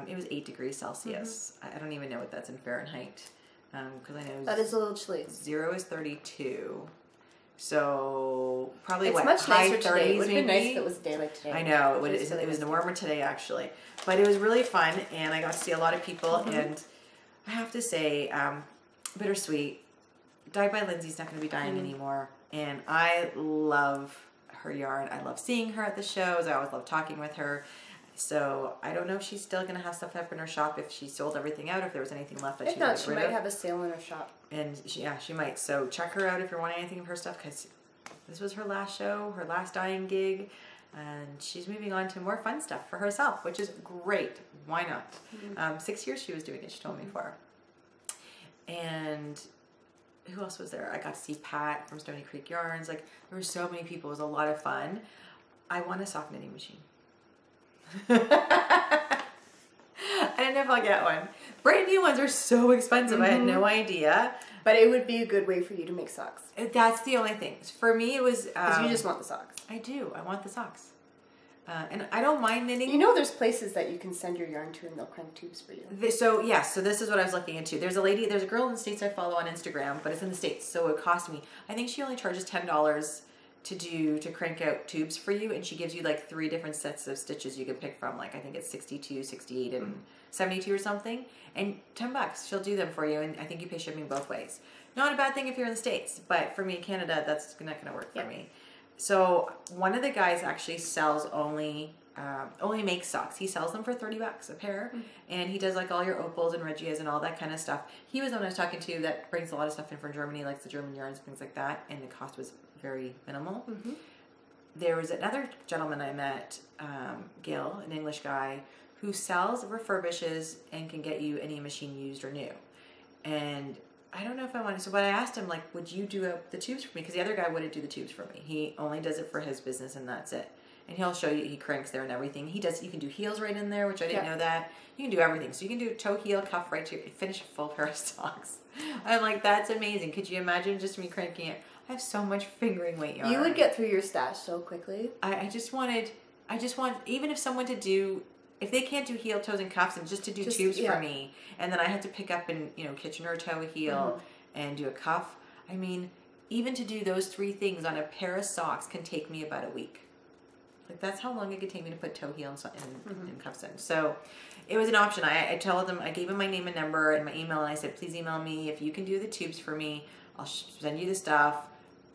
it was 8 degrees Celsius. I don't even know what that's in Fahrenheit. Because I know that is a little chilly. 0 is 32. So probably it's much high nicer 30s today. It would maybe. Be nice if it was a day like today. I know it was warmer today actually, but it was really fun and I got to see a lot of people and I have to say, bittersweet. Dyed by Lindsay's not going to be dying anymore, and I love her yarn. I love seeing her at the shows. I always love talking with her. So I don't know if she's still going to have stuff up in her shop if she sold everything out, if there was anything left that she might she might have a sale in her shop. And she might. So check her out if you're wanting anything of her stuff because this was her last show, her last dyeing gig, and she's moving on to more fun stuff for herself, which is great. Why not? 6 years she was doing it, she told me for. And who else was there? I got to see Pat from Stony Creek Yarns. Like, there were so many people. It was a lot of fun. I want a sock knitting machine. I don't know if I'll get one. Brand new ones are so expensive. I had no idea. But it would be a good way for you to make socks. That's the only thing. For me, it was... Because you just want the socks. I do. I want the socks. And I don't mind knitting. There's places that you can send your yarn to and they'll crank tubes for you. So this is what I was looking into. There's a girl in the States I follow on Instagram, but it's in the States, so it cost me, I think she only charges $10 to crank out tubes for you, and she gives you like 3 different sets of stitches you can pick from, like I think it's 62, 68, and 72 or something, and $10, she'll do them for you, and I think you pay shipping both ways. Not a bad thing if you're in the States, but for me in Canada, that's not going to work for me. So one of the guys actually sells only makes socks. He sells them for $30 a pair, and he does like all your opals and regias and all that kind of stuff. He was the one I was talking to that brings a lot of stuff in from Germany, like the German yarns, things like that, and the cost was very minimal. There was another gentleman I met, Gil, an English guy, who sells, refurbishes, and can get you any machine used or new. And I don't know if I wanted, so but I asked him, like, would you do the tubes for me? Because the other guy wouldn't do the tubes for me. He only does it for his business and that's it. And he'll show you, he cranks there and everything. You can do heels right in there, which I didn't know that. You can do everything. So you can do toe, heel, cuff, right to finish a full pair of socks. I'm like, that's amazing. Could you imagine just me cranking it? I have so much fingering weight yarn. You would get through your stash so quickly. I just want, even if someone to do if they can't do heel, toes, and cuffs, and just to do tubes for me, and then I had to pick up and, you know, Kitchener toe heel and do a cuff. I mean, even to do those 3 things on a pair of socks can take me about a week. Like, that's how long it could take me to put toe heel and cuffs in. So it was an option. I told them, I gave them my name and number and my email, and I said, please email me if you can do the tubes for me. I'll send you the stuff.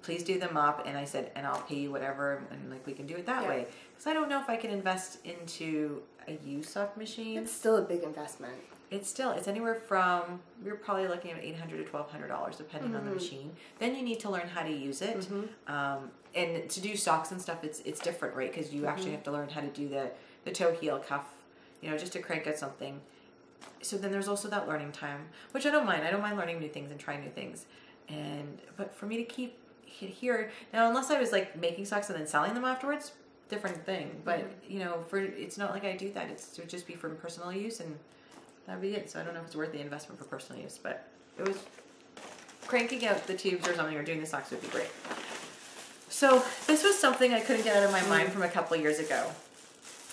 Please do them up. And I said, and I'll pay you whatever, and like we can do it that way. Because I don't know if I can invest into a Woolstock machine. It's still a big investment. It's anywhere from, we're probably looking at $800 to $1,200 depending on the machine. Then you need to learn how to use it. And to do socks and stuff, it's different, right? Because you actually have to learn how to do the toe heel, cuff, you know, just to crank out something. So then there's also that learning time, which I don't mind. I don't mind learning new things and trying new things. But for me to keep it here, now unless I was like making socks and then selling them afterwards, different thing. But you know, it's not like I do that. It would just be for personal use, and that'd be it. So I don't know if it's worth the investment for personal use, but it was cranking out the tubes or something or doing the socks would be great. So this was something I couldn't get out of my mind from a couple of years ago.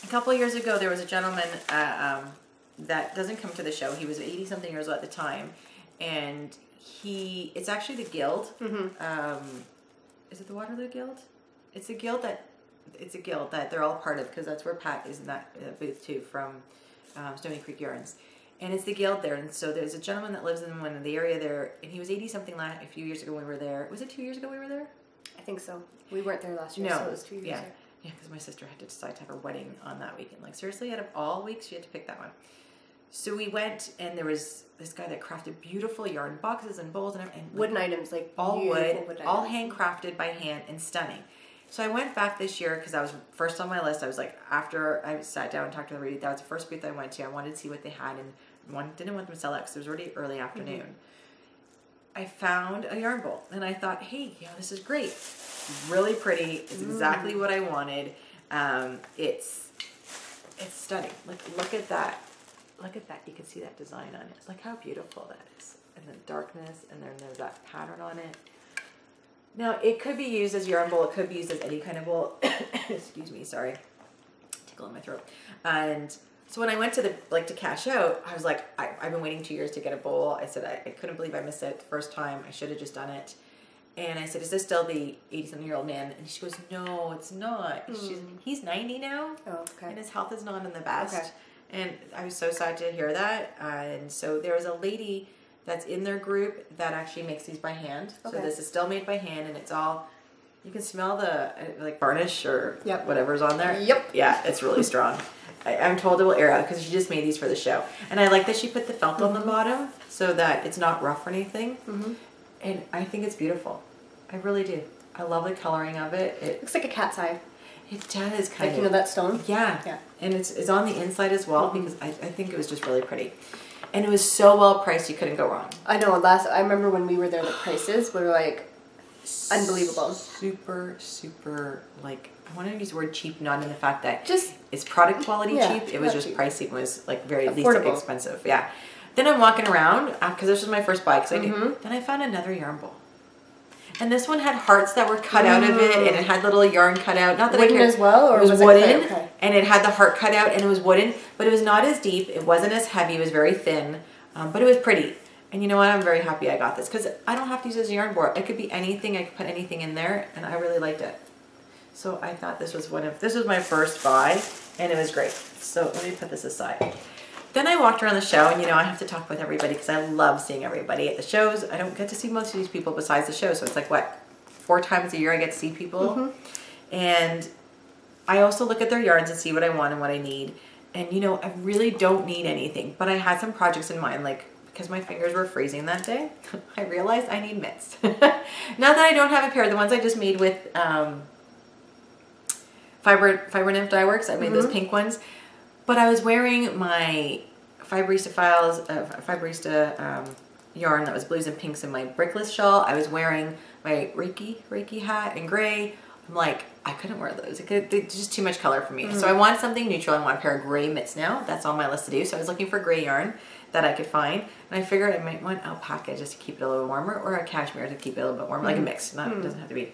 A couple of years ago, there was a gentleman that doesn't come to the show. He was 80-something years old at the time, and it's actually the Guild. Is it the Waterloo Guild? It's a guild that they're all part of, because that's where Pat is in that booth too, from Stony Creek Yarns. And it's the guild there. And so there's a gentleman that lives in one of the area there, and he was 80-something a few years ago when we were there. Was it 2 years ago we were there? I think so. We weren't there last year, so it was 2 years ago. Yeah, because my sister had to decide to have her wedding on that weekend. Like, seriously, out of all weeks, she had to pick that one. So we went, and there was this guy that crafted beautiful yarn boxes and bowls and everything. Wooden items, like all wood, all handcrafted by hand and stunning. So I went back this year because I was first on my list. I was like, after I sat down and talked to the lady, that was the first booth I went to. I wanted to see what they had, and didn't want them to sell out because it was already early afternoon. I found a yarn bowl, and I thought, hey, yeah, this is great. Really pretty. It's exactly what I wanted. It's stunning. Look at that. Look at that. You can see that design on it. Like how beautiful that is. And the darkness, and then there's that pattern on it. Now, it could be used as yarn bowl. It could be used as any kind of bowl. Excuse me, sorry. Tickle in my throat. And so when I went to cash out, I was like, I've been waiting 2 years to get a bowl. I said, I couldn't believe I missed it the first time. I should have just done it. And I said, is this still the 80-something-year-old man? And she goes, no, it's not. He's 90 now. Oh, okay. And his health is not in the best. Okay. And I was so sad to hear that. And so there was a lady that's in their group that actually makes these by hand. Okay. So this is still made by hand, and it's all, you can smell the like varnish or whatever's on there. Yep. Yeah, it's really strong. I'm told it will air out because she just made these for the show. And I like that she put the felt on the bottom so that it's not rough or anything. And I think it's beautiful. I really do. I love the coloring of it. It looks like a cat's eye. It does kind of. You know that stone? Yeah. Yeah. And it's on the inside as well because I think it was just really pretty. And it was so well priced, you couldn't go wrong. I know. I remember when we were there, the prices were like unbelievable. Super, super, like, I want to use the word cheap, not in the fact that just it's product quality cheap. It was just pricey. It was like very affordable. Least expensive. Yeah. Then I'm walking around because this was my first buy because I knew. Then I found another yarn bowl. And this one had hearts that were cut out of it, and it had little yarn cut out. Not that wooden as well, or it was wooden, okay. And it had the heart cut out, and it was wooden, but it was not as deep. It wasn't as heavy. It was very thin, but it was pretty. And you know what? I'm very happy I got this because I don't have to use it as a yarn board. It could be anything. I could put anything in there, and I really liked it. So I thought this was my first buy, and it was great. So let me put this aside. Then I walked around the show, and I have to talk with everybody because I love seeing everybody at the shows. I don't get to see most of these people besides the show, so it's like, 4 times a year I get to see people. And I also look at their yarns and see what I want and what I need. And, I really don't need anything, but I had some projects in mind, like, because my fingers were freezing that day, I realized I need mitts. Now that I don't have a pair, the ones I just made with Fiber Nymph Dye Works, I made those pink ones. But I was wearing my Fibrista yarn that was blues and pinks in my brickless shawl. I was wearing my Reiki hat in gray. I'm like, I couldn't wear those. It's just too much color for me. So I wanted something neutral. I want a pair of gray mitts now. That's on my list to do. So I was looking for gray yarn that I could find. And I figured I might want alpaca just to keep it a little warmer, or a cashmere to keep it a little bit warmer, like a mix. It doesn't have to be.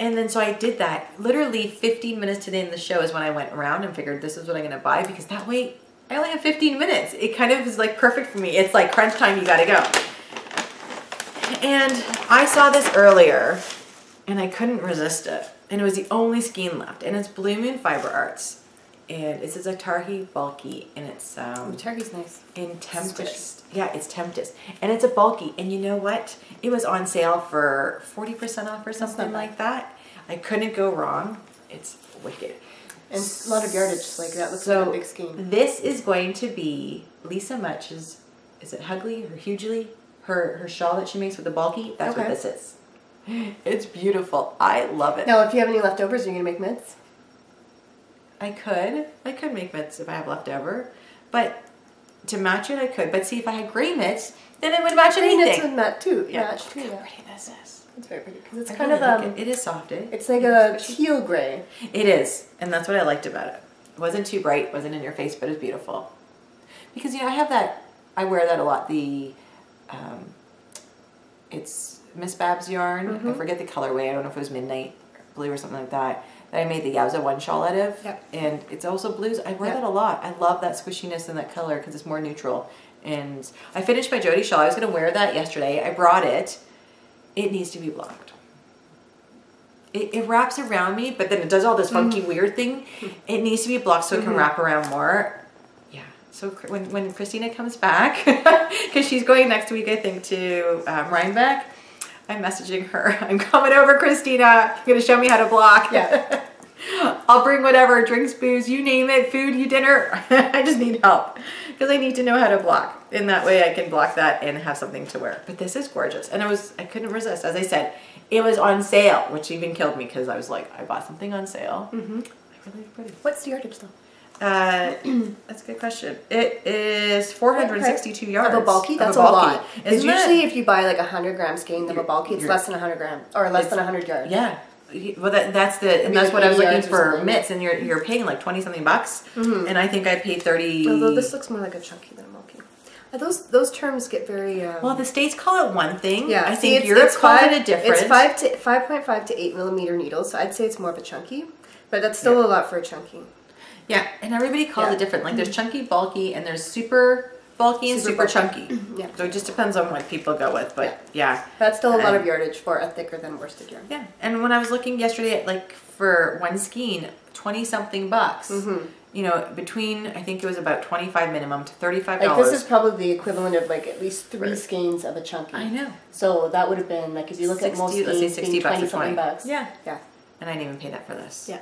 And then so I did that. Literally 15 minutes to the end of the show is when I went around and figured this is what I'm going to buy, because that way I only have 15 minutes. It kind of is like perfect for me. It's like crunch time, you got to go. And I saw this earlier and I couldn't resist it. And it was the only skein left. And it's Blue Moon Fiber Arts. And it's a Tarhi bulky, and it's Tarhi's nice. In Tempest. Yeah, it's Tempest. And it's a bulky. And you know what? It was on sale for 40% off or something like that. I couldn't go wrong. It's wicked. And a lot of yardage, like that looks like a big skein. This is going to be Lisa Much's, is it Hugly or Hugely? Her shawl that she makes with the bulky. That's what this is. It's beautiful. I love it. Now, if you have any leftovers, are you going to make mitts? I could make mitts if I have leftover, but to match it, I could. But see, if I had gray mitts, then it would match anything. Mitts would match too. Yeah. Match too. Look how pretty this is. It's very pretty because it's kind of it is soft. It's like a teal gray. It is, and that's what I liked about it. It wasn't too bright, wasn't in your face, but it's beautiful. Because I have that. I wear that a lot. The, it's Miss Babs yarn. I forget the colorway. I don't know if it was Midnight Blue or something like that. That I made the Yowza one shawl out of. Yep. And it's also blues. I wear that a lot. I love that squishiness and that color because it's more neutral. And I finished my Jody shawl. I was going to wear that yesterday. I brought it. It needs to be blocked. It wraps around me, but then it does all this funky weird thing. It needs to be blocked so it can wrap around more. Yeah. So when Christina comes back, because she's going next week, I think, to Rhinebeck, I'm messaging her. I'm coming over, Christina. You're going to show me how to block. Yeah. I'll bring whatever, drinks, booze, you name it, food, you dinner. I just need help because I need to know how to block. In that way I can block that and have something to wear. But this is gorgeous. And I couldn't resist. As I said, it was on sale, which even killed me because I was like, I bought something on sale. I really pretty. What's the yardage though? That's a good question. It is 462 yards. Of a bulky? That's a lot. Because usually if you buy like 100 gram skein of a bulky, it's less than 100 grams or less than 100 yards. Yeah. Well, that's what I was looking for mitts, and you're paying like 20 something bucks, and I think I paid 30. Although this looks more like a chunky than a bulky. Those terms get very. Well, the States call it one thing. Yeah, I think Europe calls it a different. It's 5.5 to 8 millimeter needles, so I'd say it's more of a chunky, but that's still a lot for a chunky. Yeah, and everybody calls it different. Like there's chunky, bulky, and there's super bulky and super chunky. Yeah. So it just depends on what people go with, but yeah. That's still a lot of yardage for a thicker than worsted yarn. Yeah, and when I was looking yesterday at like for one skein, 20 something bucks. You know, between I think it was about 25 minimum to $35. Like this is probably the equivalent of like at least 3 skeins of a chunky. I know. So that would have been like if you look 60, at most let's say skeins, 60 bucks 20 or 20 something bucks. Yeah. Yeah. And I didn't even pay that for this. Yeah.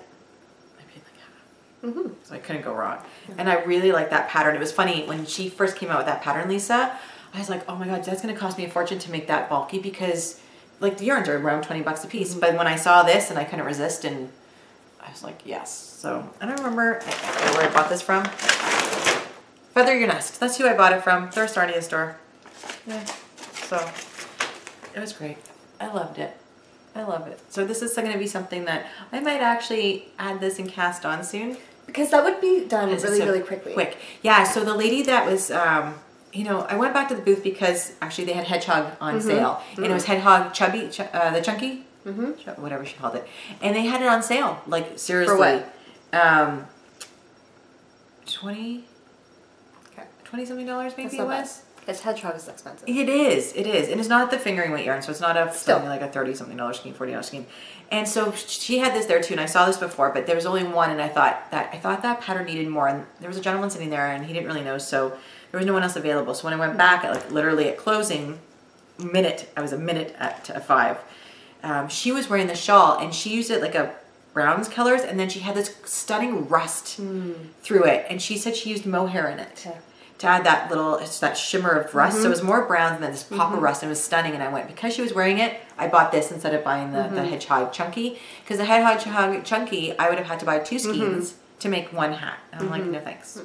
So I couldn't go wrong. And I really like that pattern. It was funny when she first came out with that pattern, Lisa, I was like, oh my God, that's going to cost me a fortune to make that bulky because like the yarns are around 20 bucks a piece. But when I saw this and I couldn't resist, and I was like, yes. So I don't remember where I bought this from. Feather Your Nest. That's who I bought it from. They're a Sarnia store. Yeah. So it was great. I loved it. I love it. So this is going to be something that I might actually add this and cast on soon. Because that would be done really, really quickly. Quick. Yeah, so the lady that was, you know, I went back to the booth because actually they had Hedgehog on sale. And it was Hedgehog Chubby, the Chunky, whatever she called it. And they had it on sale, like seriously. For what? 20 something dollars maybe it was. Because Hedgehog is expensive. It is. And it's not at the fingering weight yarn, so it's not something like a $30 something skein, $40 skein. And so she had this there too, and I saw this before, but there was only one, and I thought that pattern needed more. And there was a gentleman sitting there, and he didn't really know, so there was no one else available. So when I went back, at like literally at closing, I was a minute to 5. She was wearing the shawl, and she used it like a browns colors, and then she had this stunning rust through it, and she said she used mohair in it. To add that shimmer of rust. So it was more browns than this pop of rust, and it was stunning. And I went, because she was wearing it, I bought this instead of buying the Hedgehog Chunky. Because the Hedgehog Chunky, I would have had to buy 2 skeins to make 1 hat. And I'm like, no thanks.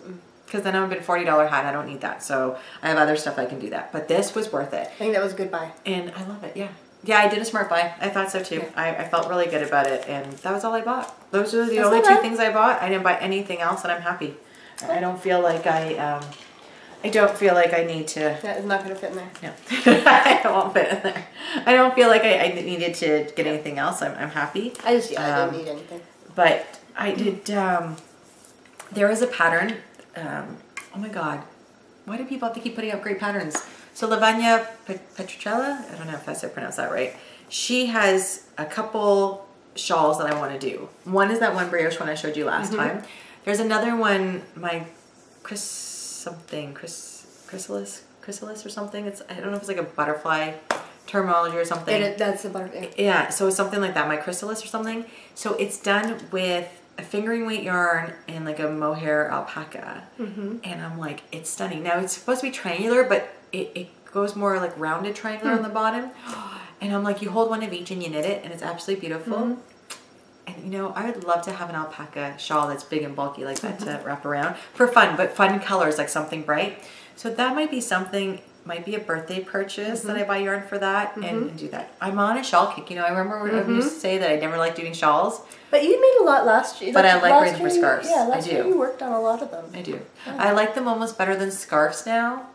Because then I would have been a $40 hat. I don't need that. So I have other stuff I can do that. But this was worth it. I think that was a good buy. And I love it, yeah. Yeah, I did a smart buy. I thought so too. Yeah. I felt really good about it. And that was all I bought. Those are the only 2 things I bought. I didn't buy anything else, and I'm happy. I don't feel like I I don't feel like I need to. That is not going to fit in there. No, it won't fit in there. I don't feel like I needed to get anything else. I'm happy. I didn't need anything. But I did. There is a pattern. Oh my God, why do people have to keep putting up great patterns? So Lavanya Petricella, I don't know if I pronounced that right. She has a couple shawls that I want to do. One is that one brioche one I showed you last time. There's another one, my chrysalis or something. I don't know if it's like a butterfly terminology or something. That's a butterfly. Yeah, so it's something like that, my chrysalis or something. So it's done with a fingering weight yarn and like a mohair alpaca. And I'm like, it's stunning. Now it's supposed to be triangular, but it goes more like rounded triangular on the bottom. And I'm like, you hold one of each and you knit it, and it's absolutely beautiful. And you know, I would love to have an alpaca shawl that's big and bulky like that to wrap around for fun, but fun colors, like something bright. So that might be something, might be a birthday purchase that I buy yarn for that and do that. I'm on a shawl kick. You know, I remember when I used to say that I never liked doing shawls. But you made a lot last year. But I like wearing them for scarves. Yeah, last year you worked on a lot of them. I do. Yeah. I like them almost better than scarves now.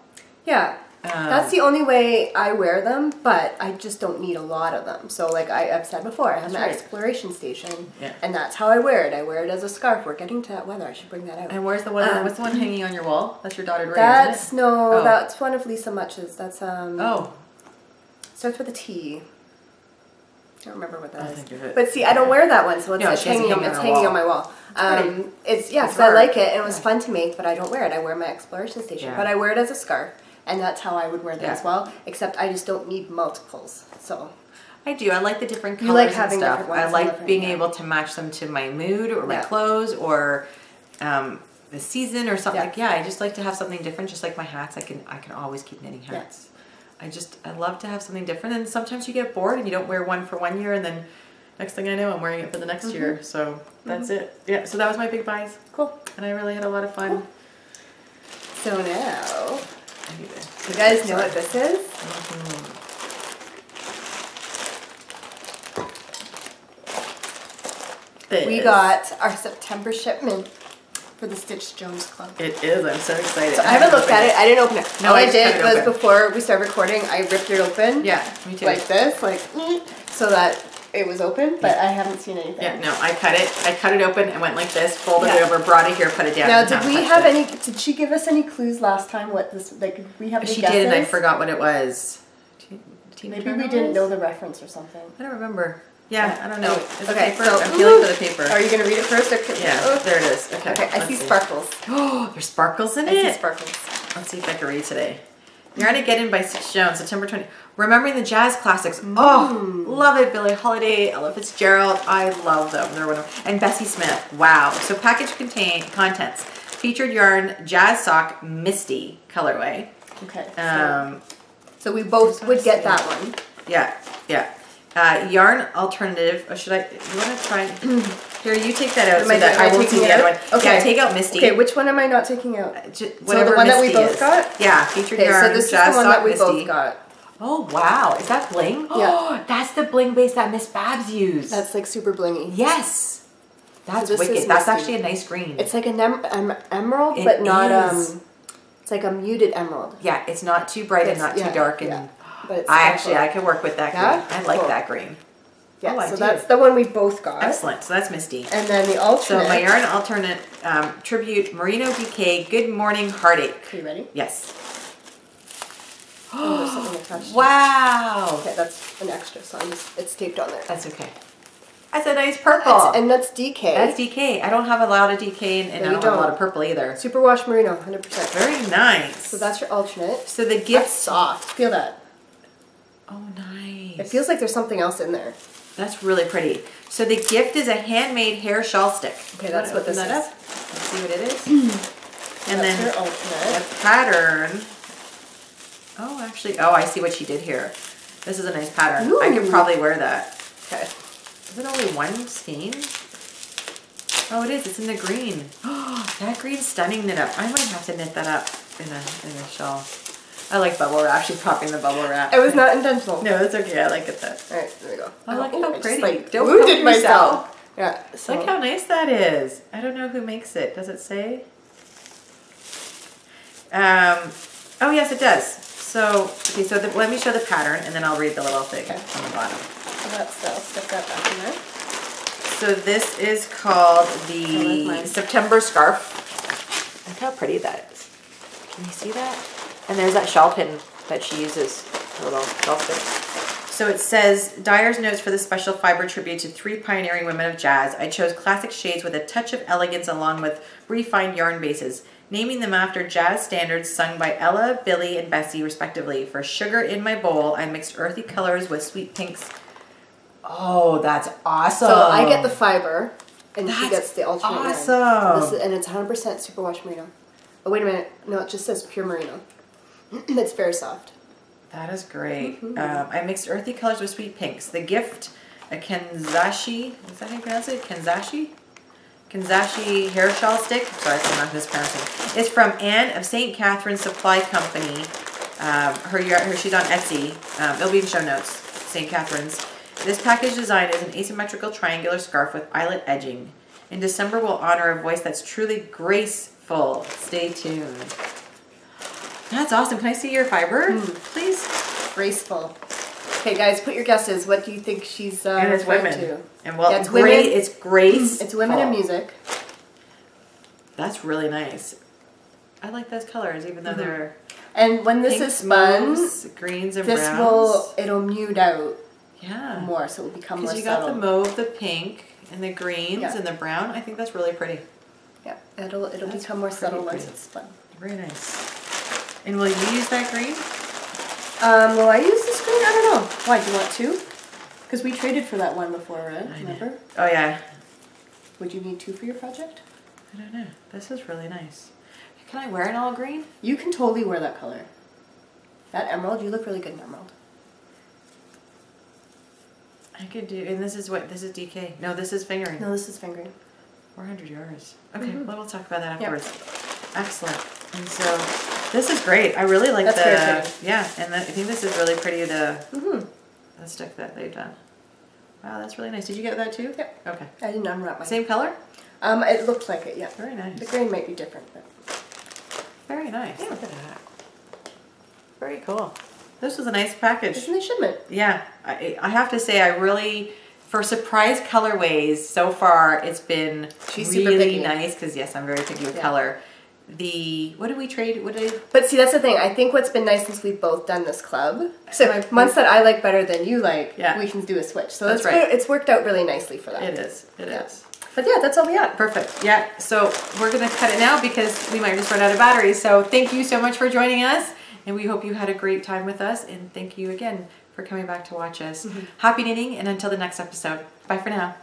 Yeah. That's the only way I wear them, but I just don't need a lot of them. So like I've said before, I have my exploration station, and that's how I wear it. I wear it as a scarf. We're getting to that weather. I should bring that out. And where's the one? What's the one hanging on your wall? That's your dotted ray. That's that's one of Lisa Much's. That's starts with a T. I don't remember what that is. But see, I don't wear that one, so it's hanging on my wall. It's because I like it and it was fun to make, but I don't wear it. I wear my exploration station, but I wear it as a scarf. And that's how I would wear them as well, except I just don't need multiples. So I do. I like the different colors. You like having and stuff. Different ones. I like being able to match them to my mood or my clothes or the season or something. I just like to have something different. Just like my hats, I can always keep knitting hats. I love to have something different. And sometimes you get bored and you don't wear one for 1 year, and then next thing I know, I'm wearing it for the next year. So that's it. Yeah. So that was my big buys. Cool. And I really had a lot of fun. Cool. So now. You guys know what this is? We got our September shipment for the Stitch Jones Club. It is. I'm so excited. So I haven't looked at it. I didn't open it. No, all I did was before we started recording, I ripped it open. Yeah, me too. Like this, so that it was open, but I haven't seen anything. Yeah, no, I cut it open and went like this, folded it over, brought it here, put it down. Now, did she give us any clues last time what this, like, we have any guesses? She did, and I forgot what it was. Maybe we didn't know the reference or something. I don't remember. Yeah, I don't know. Okay, so I'm feeling for the paper. Are you going to read it first? Yeah, there it is. Okay, I see sparkles. Oh, there's sparkles in it? I see sparkles. Let's see if I can read today. You're gonna get in by Stitch Jones, September 20. Remembering the jazz classics. Oh, love it. Billie Holiday, Ella Fitzgerald. I love them. They're wonderful. And Bessie Smith. Wow. So package contents. Featured yarn, jazz sock, Misty colorway. Okay. So we both would get that one. Yeah. Yarn alternative. Or should I? You want to try? Here, you take that out so that I won't see the other one. Okay. Yeah, take out Misty. Okay, which one am I not taking out? Whatever the one Misty that we both got? Yeah, featured yarn, so this is the one that we both got. Oh, wow. Is that bling? Yeah. That's the bling base that Miss Babs used. That's like super blingy. Yes. That's wicked. That's actually a nice green. It's like an emerald, but not, it's like a muted emerald. Yeah, it's not too bright and not too dark. And but it's I could work with that green. I like that green. Yeah, so that's the one we both got. Excellent. So that's Misty. And then the alternate. So my yarn alternate tribute Merino DK Good Morning Heartache. Are you ready? Yes. Oh, there's something attached. Wow. Okay, that's an extra, so it's taped on there. That's okay. That's a nice purple. And that's DK. That's DK. I don't have a lot of DK and I don't have a lot of purple either. Superwash Merino, 100%. Very nice. So that's your alternate. So the gift. That's soft. Feel that. Oh, nice. It feels like there's something else in there. That's really pretty. So the gift is a handmade hair shawl stick. Okay, that's what this is. Let's see what it is. And then your alternate. the pattern. Oh, actually, I see what she did here. This is a nice pattern. Ooh. I could probably wear that. Okay. Is it only one skein? Oh, it is. It's in the green. Oh, that green's stunning knit up. I might have to knit that up in a shawl. I like bubble wrap. She's popping the bubble wrap. It was not intentional. No, it's okay. I like it though. All right, there we go. Oh, look how pretty. Like, don't wounded myself. Yeah. So. Look how nice that is. I don't know who makes it. Does it say? Oh yes, it does. So, okay, so let me show the pattern, and then I'll read the little thing on the bottom. So I'll stick that back in there. So this is called the September Scarf. Look how pretty that is. Can you see that? And there's that shawl pin that she uses, a little shawl stick. So it says, Dyer's notes for the special fiber tribute to 3 pioneering women of jazz. I chose classic shades with a touch of elegance along with refined yarn bases, naming them after jazz standards sung by Ella, Billy, and Bessie, respectively. For Sugar in My Bowl, I mixed earthy colors with sweet pinks. Oh, that's awesome. So I get the fiber, and she gets the alternate yarn. Awesome. So and it's 100% superwash merino. Oh, wait a minute. No, it just says pure merino. It's very soft. That is great. I mixed earthy colors with sweet pinks. The gift, a Kanzashi, is that how you pronounce it? Kanzashi hair shawl stick. Sorry if I'm not mispronouncing. It's from Anne of St. Catherine's Supply Company. She's on Etsy. It'll be in show notes. St. Catherine's. This package design is an asymmetrical triangular scarf with eyelet edging. In December, we'll honor a voice that's truly graceful. Stay tuned. That's awesome. Can I see your fiber, please? Graceful. Okay, guys, put your guesses. What do you think she's and it's women. to? And well, it's great. It's grace. It's women in music. That's really nice. I like those colors, even though they're. And when this is spun, mauves, greens and browns. It'll mute out. Yeah. More, so it will become more subtle. Because you got the mauve, the pink, and the greens and the brown. I think that's really pretty. Yeah, it'll become more subtle once it's spun. Very nice. And will you use that green? Will I use this green? I don't know. Why, do you want 2? Because we traded for that one before, right? Remember? Oh, yeah. Would you need 2 for your project? I don't know. This is really nice. Can I wear an all green? You can totally wear that color. That emerald, you look really good in emerald. I could do, and this is DK. No, this is fingering. No, this is fingering. 400 yards. Okay, well, we'll talk about that afterwards. Yep. Excellent. And so, this is great. I really like and I think this is really pretty, the stick that they've done. Wow, that's really nice. Did you get that too? Yep. Okay. I didn't unwrap mine. Same color? It looked like it, yeah. Very nice. The grain might be different, but. Very nice. Yeah. Look at that. Very cool. This was a nice package. Isn't it shipment? Yeah. I have to say, I really, for surprise colorways, so far, it's been really nice, because yes, I'm very picky with color. What did we trade? But see, that's the thing. I think what's been nice since we've both done this club, so months that I like better than you like, we can do a switch. So that's right. It's worked out really nicely for that. It is. It is. But yeah, that's all we got. Perfect. Yeah. So we're going to cut it now because we might just run out of batteries. So thank you so much for joining us. And we hope you had a great time with us. And thank you again for coming back to watch us. Happy knitting, and until the next episode. Bye for now.